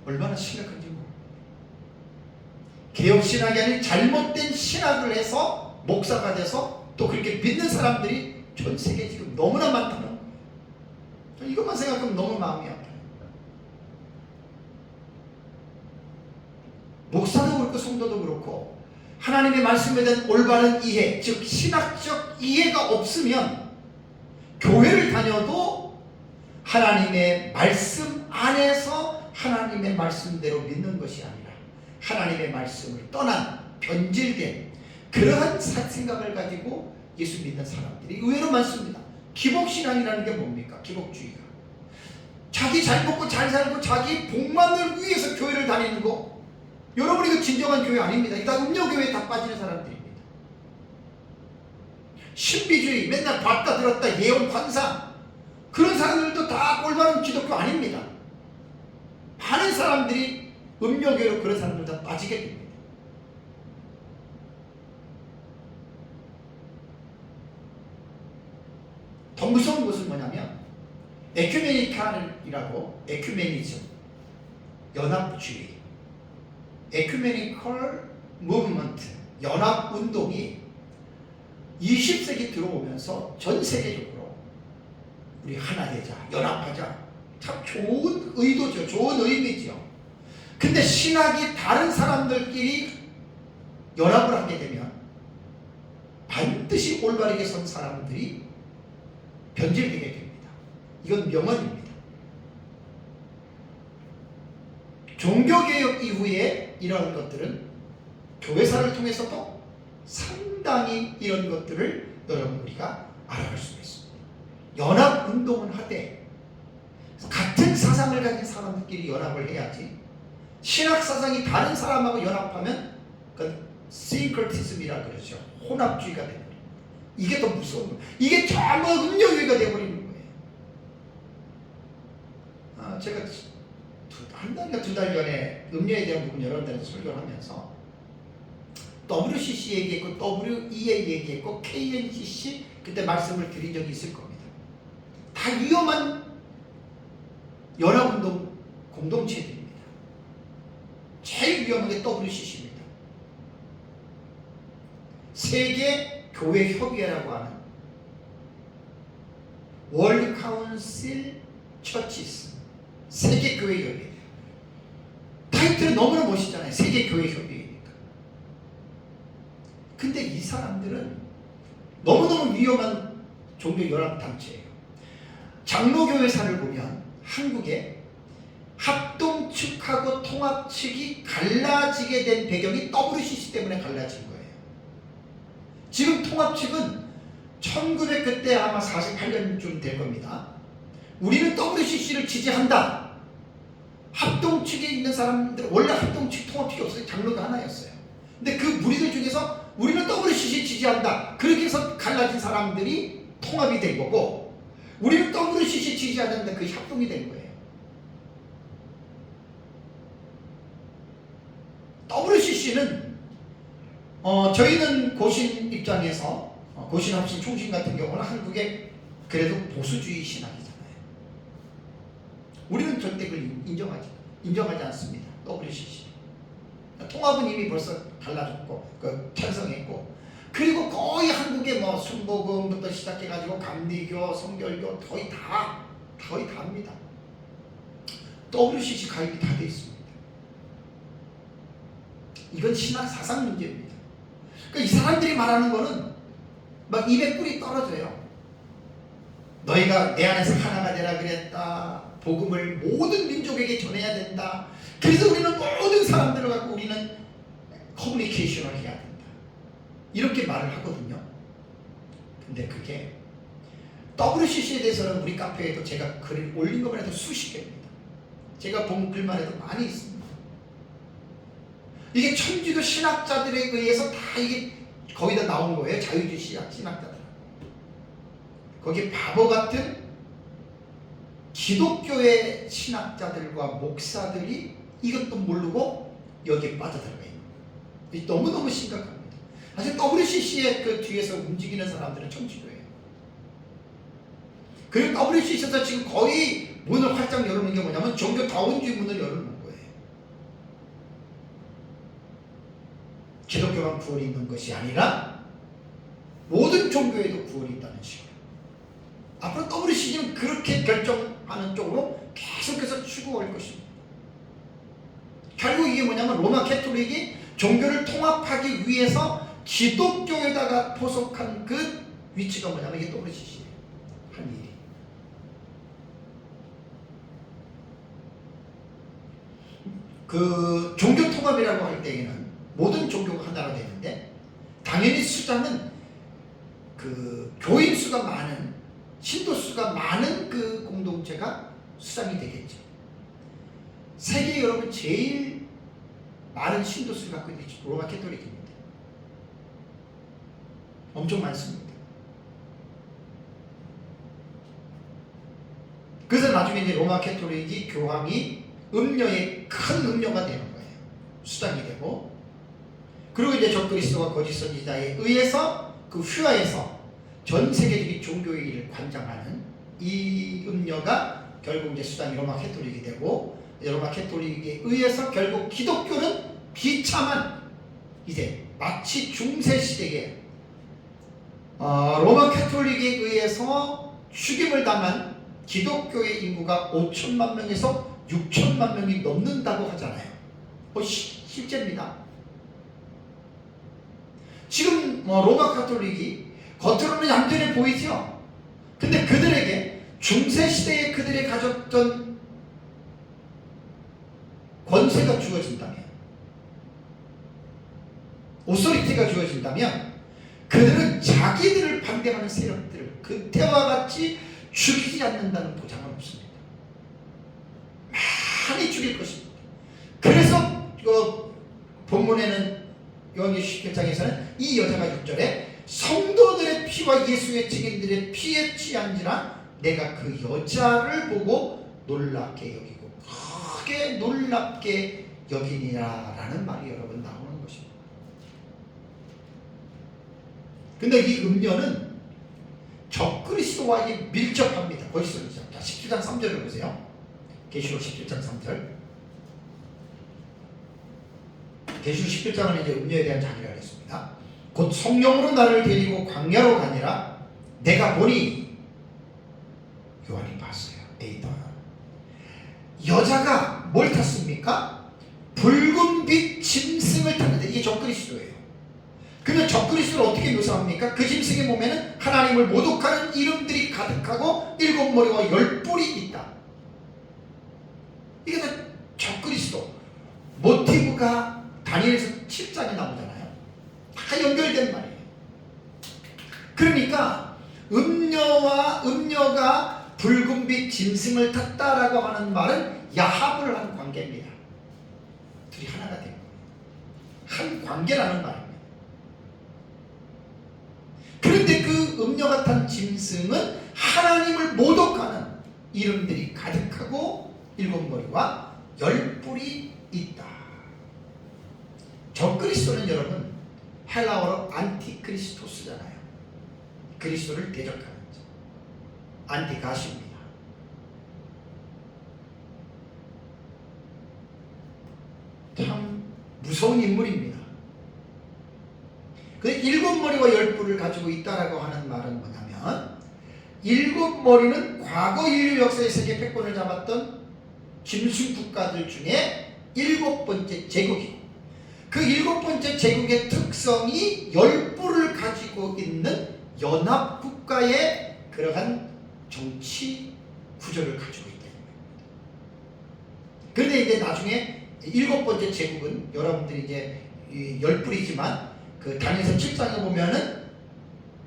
얼마나 심각한지 모릅니다. 개혁 신학이 아닌 잘못된 신학을 해서 목사가 돼서 또 그렇게 믿는 사람들이 전 세계에 지금 너무나 많다는 거예요. 이것만 생각하면 너무 마음이 아파요. 목사도 그렇고 성도도 그렇고 하나님의 말씀에 대한 올바른 이해, 즉 신학적 이해가 없으면 교회를 다녀도 하나님의 말씀 안에서 하나님의 말씀대로 믿는 것이 아니라 하나님의 말씀을 떠난 변질된 그러한 생각을 가지고 예수 믿는 사람들이 의외로 많습니다. 기복신앙이라는 게 뭡니까? 기복주의가. 자기 잘 먹고 잘 살고 자기 복만을 위해서 교회를 다니는 거, 여러분 이거 진정한 교회 아닙니다. 이거 다 음료교회에 다 빠지는 사람들입니다. 신비주의, 맨날 봤다 들었다 예언 환상, 그런 사람들도 다 올바른 기독교 아닙니다. 많은 사람들이 음료교회로 그런 사람들 다 빠지게 됩니다. 더 무서운 것은 뭐냐면 에큐메니칼이라고, 에큐메니즘, 연합주의, 에큐메니컬 무브먼트, 연합운동이 20세기 들어오면서 전 세계적으로 우리 하나 되자, 연합하자, 참 좋은 의도죠. 좋은 의미죠. 근데 신학이 다른 사람들끼리 연합을 하게 되면 반드시 올바르게 선 사람들이 변질되게 됩니다. 이건 명언입니다. 종교개혁 이후에 이러한 것들은 교회사를 통해서도 상당히 이런 것들을 여러분 우리가 알아갈 수가 있습니다. 연합운동은 하되 같은 사상을 가진 사람들끼리 연합을 해야지, 신학사상이 다른 사람하고 연합하면 그건 싱크러티즘이라 그러죠. 혼합주의가 됩니다. 이게 더 무서운 거예요. 이게 전부 음료교회가 되어버리는 거예요. 제가 한 달인가 2달 전에 음료에 대한 부분 여러 데서 설교를 하면서 WCC 얘기했고 WEA 얘기했고 KNCC 그때 말씀을 드린 적이 있을 겁니다. 다 위험한 연합운동 공동체들입니다. 제일 위험한 게 WCC입니다. 세계 교회 협의회라고 하는 월드 카운실 처치스, 세계 교회 협의회. 타이틀은 너무나 멋있잖아요. 세계 교회 협의회니까. 근데 이 사람들은 너무너무 위험한 종교 연합 단체예요. 장로교회사를 보면 한국에 합동 측하고 통합 측이 갈라지게 된 배경이 WCC 때문에 갈라진 거예요. 지금 통합 측은 1900 그때 아마 48년쯤 될 겁니다. 우리는 WCC를 지지한다. 합동 측에 있는 사람들, 원래 합동 측 통합 측이 없어요. 장로가 하나였어요. 근데 그 무리들 중에서 우리는 WCC 지지한다. 그렇게 해서 갈라진 사람들이 통합이 된 거고, 우리는 WCC 지지하는데 그 합동이 된 거예요. WCC는 저희는 고신 입장에서 고신 합신 총신 같은 경우는 한국의 그래도 보수주의 신학이잖아요. 우리는 절대 그걸 인정하지 않습니다. WCC 통합은 이미 벌써 갈라졌고 편성했고, 그리고 거의 한국의 뭐 순복음부터 시작해가지고 감리교, 성결교 거의 다 합니다. WCC 가입이 다 돼 있습니다. 이건 신학 사상 문제입니다. 그러니까 이 사람들이 말하는 거는 막 입에 꿀이 떨어져요. 너희가 내 안에서 하나가 되라 그랬다. 복음을 모든 민족에게 전해야 된다. 그래서 우리는 모든 사람들을 갖고 우리는 커뮤니케이션을 해야 된다. 이렇게 말을 하거든요. 근데 그게 WCC에 대해서는 우리 카페에도 제가 글을 올린 것만 해도 수십 개입니다. 제가 본 글만 해도 많이 있습니다. 이게 천주교 신학자들에 의해서 다 이게 거기다 나온 거예요. 자유주의 신학자들. 거기에 바보 같은 기독교의 신학자들과 목사들이 이것도 모르고 여기에 빠져들어가 있는 거예요. 너무너무 심각합니다. 사실 WCC의 그 뒤에서 움직이는 사람들은 천주교예요. 그리고 WCC에서 지금 거의 문을 활짝 열어놓은 게 뭐냐면 종교다원주의 문을 열어놓은 거예요. 기독교만 구원이 있는 것이 아니라 모든 종교에도 구원이 있다는 식으로. 앞으로 WCC는 그렇게 결정하는 쪽으로 계속해서 추구할 것입니다. 결국 이게 뭐냐면 로마 캐톨릭이 종교를 통합하기 위해서 기독교에다가 포석한 그 위치가 뭐냐면 이게 WCC예요. 한 일이. 그 종교 통합이라고 할 때에는 모든 종교가 하나가 되는데 당연히 수장은 그 교인 수가 많은 신도 수가 많은 그 공동체가 수장이 되겠죠. 세계 여러분 제일 많은 신도 수를 갖고 있는 게 로마 캐톨릭입니다. 엄청 많습니다. 그래서 나중에 이제 로마 캐톨릭이 교황이 음녀의 큰 음녀가 되는 거예요. 수장이 되고, 그리고 이제 적그리스도와 거짓 선지자에 의해서 그 휘하에서 전 세계적인 종교의 일을 관장하는 이 음녀가 결국 이제 수장이 로마 캐톨릭이 되고, 로마 캐톨릭에 의해서 결국 기독교는 비참한 이제 마치 중세 시대에 로마 캐톨릭에 의해서 죽임을 당한 기독교의 인구가 5천만 명에서 6천만 명이 넘는다고 하잖아요. 실제입니다. 지금 로마 카톨릭이 겉으로는 얌전해 보이죠. 근데 그들에게 중세시대에 그들이 가졌던 권세가 주어진다면, 오소리티가 주어진다면 그들은 자기들을 반대하는 세력들을 그때와 같이 죽이지 않는다는 보장은 없습니다. 많이 죽일 것입니다. 그래서 본문에는 요한계시록 11장에서는 이 여자가 6절에 성도들의 피와 예수의 증인들의 피에 취한지라 내가 그 여자를 보고 놀랍게 여기고 크게 놀랍게 여기니라 라는 말이 여러분 나오는 것입니다. 근데 이 음녀는 적그리스도와의 밀접합니다. 거기서 17장 3절을 보세요. 계시록 17장 3절. 계시록 11장은 이제 음녀에 대한 자기가 했습니다. 곧 성령으로 나를 데리고 광야로 가니라 내가 보니, 요한이 봤어요. 에이다. 여자가 뭘 탔습니까? 붉은 빛 짐승을 탔는데 이게 적그리스도예요. 그러면 적그리스도를 어떻게 묘사합니까? 그 짐승의 몸에는 하나님을 모독하는 이름들이 가득하고 7머리와 10뿔이 있다. 이게 다 적그리스도. 모티브가 다니엘서 7장에 나오잖아요. 다 연결된 말이에요. 그러니까 음녀가 붉은빛 짐승을 탔다라고 하는 말은 야합을 한 관계입니다. 둘이 하나가 된 거예요. 한 관계라는 말입니다. 그런데 그 음녀가 탄 짐승은 하나님을 모독하는 이름들이 가득하고 7머리와 10뿔이 있다. 적그리스도는 여러분 헬라어로 안티크리스토스잖아요. 그리스도를 대적하는 자. 안티가시입니다. 참 무서운 인물입니다. 그 7머리와 10뿔을 가지고 있다라고 하는 말은 뭐냐면 7머리는 과거 인류 역사의 세계 패권을 잡았던 짐승 국가들 중에 7번째 제국이고 그 7번째 제국의 특성이 10뿔을 가지고 있는 연합국가의 그러한 정치 구조를 가지고 있다. 그런데 이제 나중에 7번째 제국은 여러분들이 이제 10뿔이지만 그 다니엘서 7장에 보면은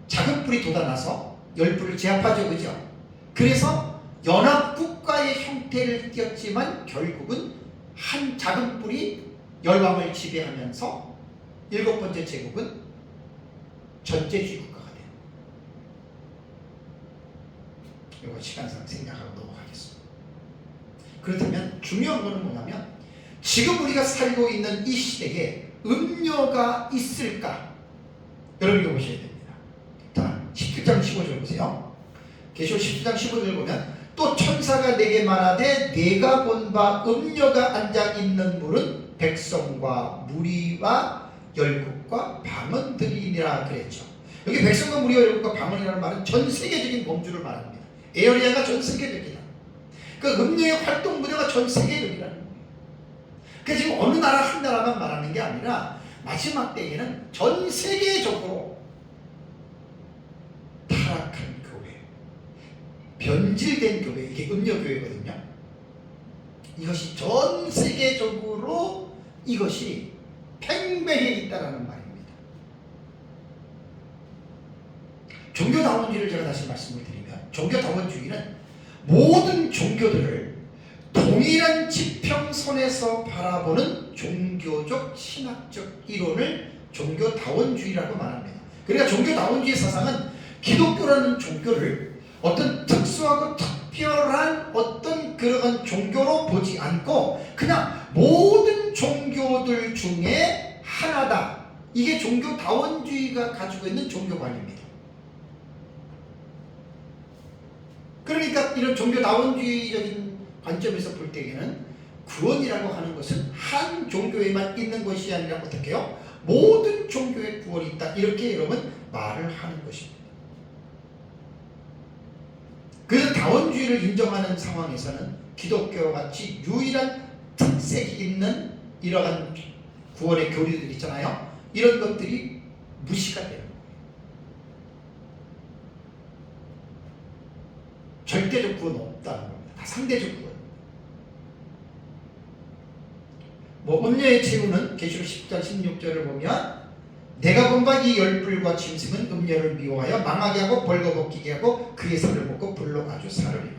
작은 뿔이 돋아나서 10뿔을 제압하죠. 그죠? 그래서 연합국가의 형태를 띄었지만 결국은 한 작은 뿔이 열왕을 지배하면서 7번째 제국은 전제주의 국가가 돼요. 이거 시간상 생략하고 넘어가겠습니다. 그렇다면 중요한 거는 뭐냐면 지금 우리가 살고 있는 이 시대에 음녀가 있을까? 여러분 이거 보셔야 됩니다. 자, 17장 15절 보세요. 계시록 17장 15절 보면 또 천사가 내게 말하되 내가 본 바 음녀가 앉아 있는 물은 백성과 무리와 열국과 방언들이니라 그랬죠. 여기 백성과 무리와 열국과 방언이라는 말은 전 세계적인 범주를 말합니다. 에어리아가 전 세계적이다. 그 음녀의 활동 무대가 전 세계적이라는 거예요. 그래서 지금 어느 나라 한 나라만 말하는 게 아니라 마지막 때에는 전 세계적으로 타락한 교회, 변질된 교회, 이게 음녀교회거든요. 이것이 전 세계적으로 이것이 팽배해 있다는 말입니다. 종교다원주의를 제가 다시 말씀을 드리면 종교다원주의는 모든 종교들을 동일한 지평선에서 바라보는 종교적 신학적 이론을 종교다원주의라고 말합니다. 그러니까 종교다원주의 사상은 기독교라는 종교를 어떤 특수하고 특별한 어떤 그런 종교로 보지 않고 그냥 모든 종교들 중에 하나다. 이게 종교다원주의가 가지고 있는 종교관입니다. 그러니까 이런 종교다원주의적인 관점에서 볼 때에는 구원이라고 하는 것은 한 종교에만 있는 것이 아니라 어떻게 해요? 모든 종교에 구원이 있다. 이렇게 여러분 말을 하는 것입니다. 그래서 다원주의를 인정하는 상황에서는 기독교와 같이 유일한 특색이 있는 이러한 구원의 교리들 있잖아요. 이런 것들이 무시가 되는 거예요. 절대적 구원은 없다는 겁니다. 다 상대적 구원. 음녀의 최후는 계시록 10장 16절을 보면 내가 본 바 이 열불과 짐승은 음녀를 미워하여 망하게 하고 벌거벗기게 하고 그의 살을 먹고 불로 아주 사르리라.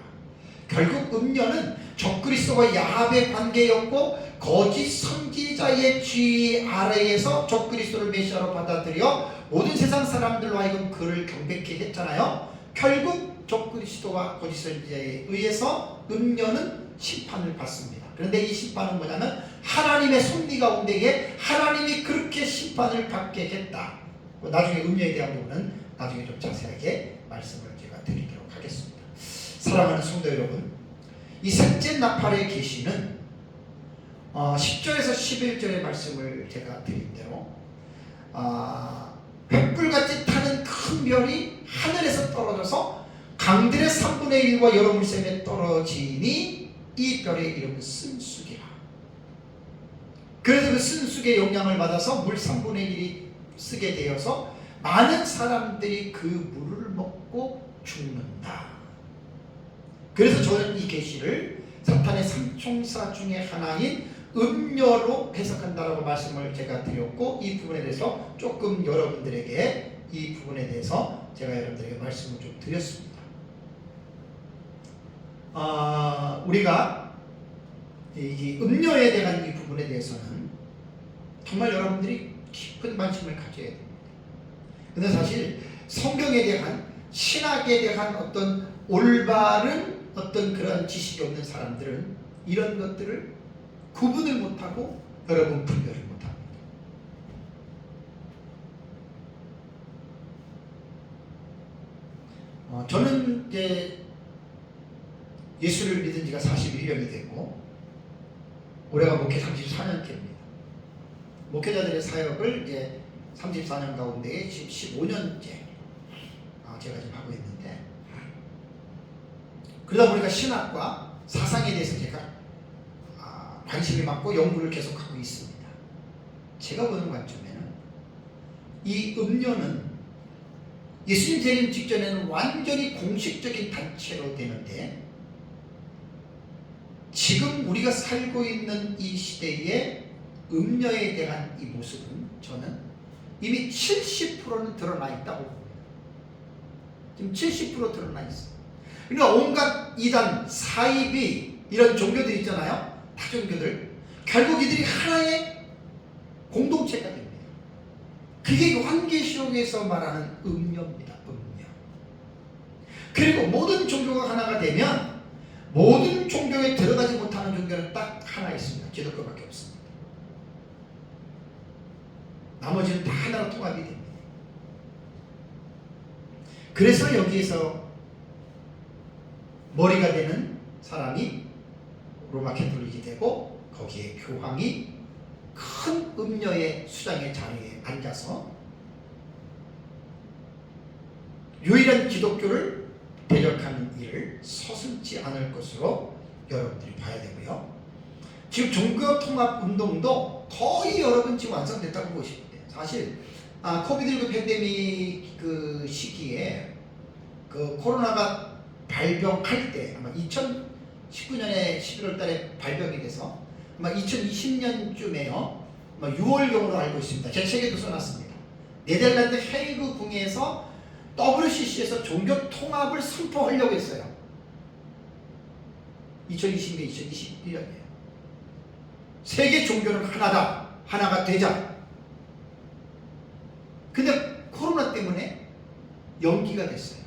결국 음녀는 적그리스도와 야합의 관계였고 거짓 선지자의 지위 아래에서 적그리스도를 메시아로 받아들여 모든 세상 사람들로 하여금 그를 경배케 했잖아요. 결국 적그리스도와 거짓 선지자에 의해서 음녀는 심판을 받습니다. 그런데 이 심판은 뭐냐면 하나님의 섭리 가운데에 하나님이 그렇게 심판을 받게 했다. 나중에 음녀에 대한 부분은 나중에 좀 자세하게 말씀을 제가 드리도록 하겠습니다. 사랑하는 성도 여러분, 이 셋째 나팔의 계시는 10절에서 11절의 말씀을 제가 드린 대로 횃불같이 타는 큰 별이 하늘에서 떨어져서 강들의 3분의 1과 여러 물샘에 떨어지니 이 별의 이름은 쓴쑥이라. 그래서 그 쓴쑥의 영향을 받아서 물 3분의 1이 쓰게 되어서 많은 사람들이 그 물을 먹고 죽는다. 그래서 저는 이 계시를 사탄의 삼총사 중에 하나인 음녀로 해석한다라고 말씀을 제가 드렸고, 이 부분에 대해서 조금 여러분들에게 이 부분에 대해서 제가 여러분들에게 말씀을 좀 드렸습니다. 우리가 이 음녀에 대한 이 부분에 대해서는 정말 여러분들이 깊은 관심을 가져야 됩니다. 근데 사실 성경에 대한 신학에 대한 어떤 올바른 어떤 그런 지식이 없는 사람들은 이런 것들을 구분을 못하고 여러분 분별을 못합니다. 저는 이제 예수를 믿은 지가 41년이 됐고 올해가 목회 34년째입니다. 목회자들의 사역을 이제 34년 가운데 지금 15년째 제가 지금 하고 있는데, 그러다 보니까 신학과 사상에 대해서 제가 관심이 많고 연구를 계속하고 있습니다. 제가 보는 관점에는 이 음녀는 예수님 재림 직전에는 완전히 공식적인 단체로 되는데, 지금 우리가 살고 있는 이 시대의 음녀에 대한 이 모습은 저는 이미 70%는 드러나 있다고 봅니다. 지금 70% 드러나 있어요. 그러니까 온갖 이단, 사이비 이런 종교들 있잖아요. 타종교들. 결국 이들이 하나의 공동체가 됩니다. 그게 요한계시록에서 말하는 음녀입니다. 음녀. 그리고 모든 종교가 하나가 되면 모든 종교에 들어가지 못한 못하는 종교는 딱 하나 있습니다. 기독교밖에 없습니다. 나머지는 다 하나로 통합이 됩니다. 그래서 여기에서 머리가 되는 사람이 로마 캐톨릭이 되고 거기에 교황이 큰 음녀의 수장의 자리에 앉아서 유일한 기독교를 대적하는 일을 서슴지 않을 것으로 여러분들이 봐야 되고요. 지금 종교 통합 운동도 거의 여러분 지금 완성됐다고 보시면 돼요. 사실 코비드19 팬데믹 그 시기에 그 코로나가 발병할 때 아마 2019년에 11월 달에 발병이 돼서 아마 2020년쯤에요. 아마 6월경으로 알고 있습니다. 제 책에도 써놨습니다. 네덜란드 헤이그 궁에서 WCC에서 종교 통합을 선포하려고 했어요. 2020년, 2021년이에요. 세계 종교는 하나다. 하나가 되자. 근데 코로나 때문에 연기가 됐어요.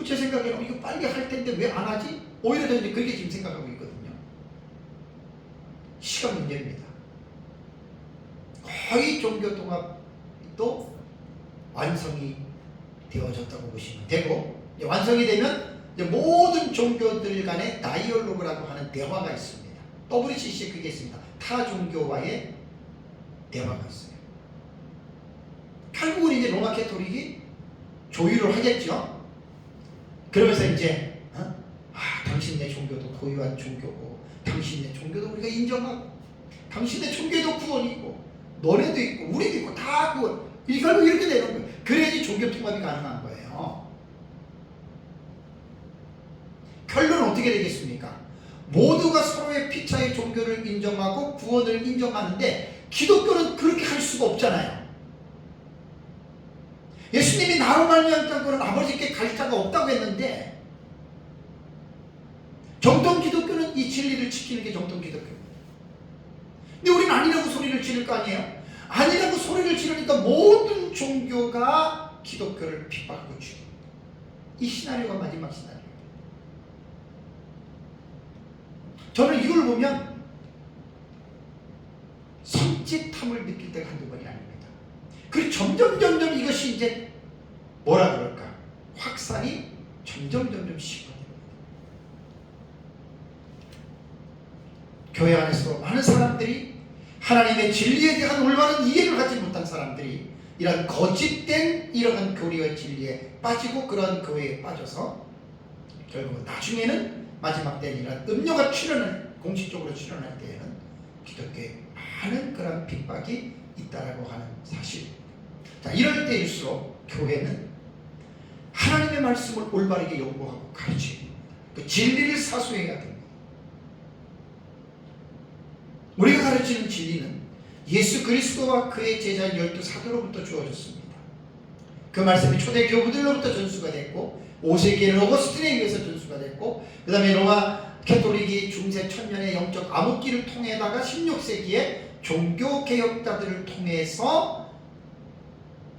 제 생각에는 이거 빨리 할 텐데 왜 안 하지? 오히려 저는 그렇게 지금 생각하고 있거든요. 시간 문제입니다. 거의 종교 통합도 완성이 되어졌다고 보시면 되고, 완성이 되면 이제 모든 종교들 간의 다이얼로그라고 하는 대화가 있습니다. WCC에 그게 있습니다. 타 종교와의 대화가 있어요. 결국은 이제 로마 캐톨릭이 조율을 하겠죠. 그러면서 이제 당신네 종교도 고유한 종교고, 당신네 종교도 우리가 인정하고, 당신네 종교도 구원이 있고, 너네도 있고, 우리도 있고, 다 구원. 결국 이렇게 되는 거예요. 그래야지 종교 통합이 가능한 거예요. 결론은 어떻게 되겠습니까? 모두가 서로의 피차의 종교를 인정하고 구원을 인정하는데 기독교는 그렇게 할 수가 없잖아요. 예수님이 나로 말미암지 않고는 아버지께 갈 자가 없다고 했는데, 정통 기독교는 이 진리를 지키는 게 정통 기독교입니다. 근데 우리는 아니라고 소리를 지를 거 아니에요? 아니라고 소리를 지르니까 모든 종교가 기독교를 핍박하고 죽입니다. 이 시나리오가 마지막 시나리오예요. 저는 이걸 보면 섬찟함을 느낄 때가 한두 번이 아닙니다. 그리고 점점 이것이 이제 뭐라 그럴까, 확산이 점점 시작됩니다. 교회 안에서 많은 사람들이 하나님의 진리에 대한 올바른 이해를 하지 못한 사람들이 이런 거짓된 이러한 교리와 진리에 빠지고 그런 교회에 빠져서 결국은 나중에는 마지막 때는 이런 음료가 공식적으로 출현할 때에는 기독교에 많은 그런 핍박이 있다라고 하는 사실. 자, 이럴 때일수록 교회는 하나님의 말씀을 올바르게 연구하고 가르쳐야 됩니다. 그 진리를 사수해야 됩니다. 우리가 가르치는 진리는 예수 그리스도와 그의 제자 12사도로부터 주어졌습니다. 그 말씀이 초대 교부들로부터 전수가 됐고, 5세기에 어거스틴에 의해서 전수가 됐고, 그 다음에 로마 캐톨릭이 중세 천년의 영적 암흑기를 통해다가 16세기에 종교개혁자들을 통해서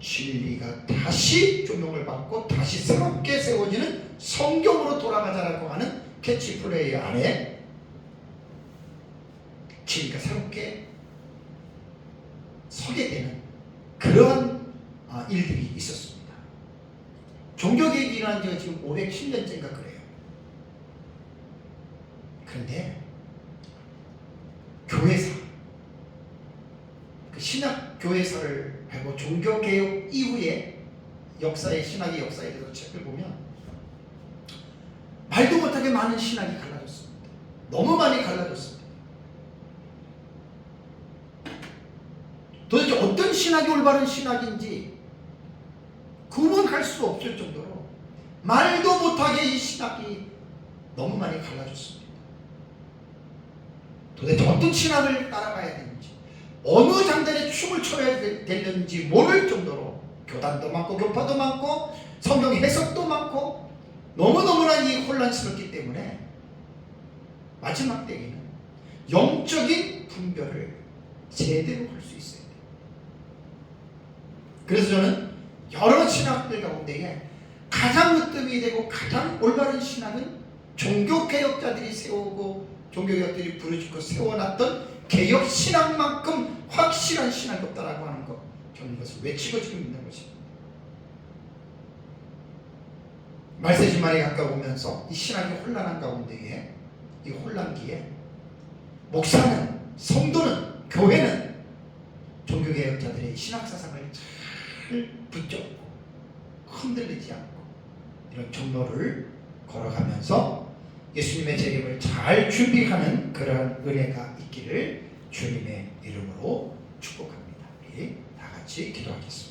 진리가 다시 조명을 받고 다시 새롭게 세워지는 성경으로 돌아가자라고 하는 캐치플레이 안에 진리가 새롭게 서게 되는 그런 일들이 있었습니다. 종교개혁이 일어난 지가 지금 510년째인가 그래요. 그런데 교회사, 그 신학 교회사를 하고 종교개혁 이후에 역사의 신학의 역사에 대해서 책을 보면 말도 못하게 많은 신학이 갈라졌습니다. 너무 많이 갈라졌습니다. 도대체 어떤 신학이 올바른 신학인지 구분할 수 없을 정도로 말도 못하게 이 신학이 너무 많이 갈라졌습니다. 도대체 어떤 신학을 따라가야 되는지, 어느 장단에 춤을 춰야 되는지 모를 정도로 교단도 많고 교파도 많고 성경 해석도 많고 너무너무나 이 혼란스럽기 때문에 마지막 때에는 영적인 분별을 제대로 할 수 있어야 돼요. 그래서 저는 여러 신학들 가운데에 가장 으뜸이 되고 가장 올바른 신학은 종교개혁자들이 세우고 종교개혁들이 부르짖고 세워놨던 개혁신앙만큼 확실한 신앙이 없다라고 하는 것, 저는 이것을 외치고 지금 있는 것입니다. 말세지말에 가까우면서 이 신앙이 혼란한 가운데에, 이 혼란기에 목사는, 성도는, 교회는 종교개혁자들의 신학사상을 잘 붙잡고 흔들리지 않고 이런 종로를 걸어가면서 예수님의 재림을 잘 준비하는 그러한 은혜가 있기를 주님의 이름으로 축복합니다. 우리 다 같이 기도하겠습니다.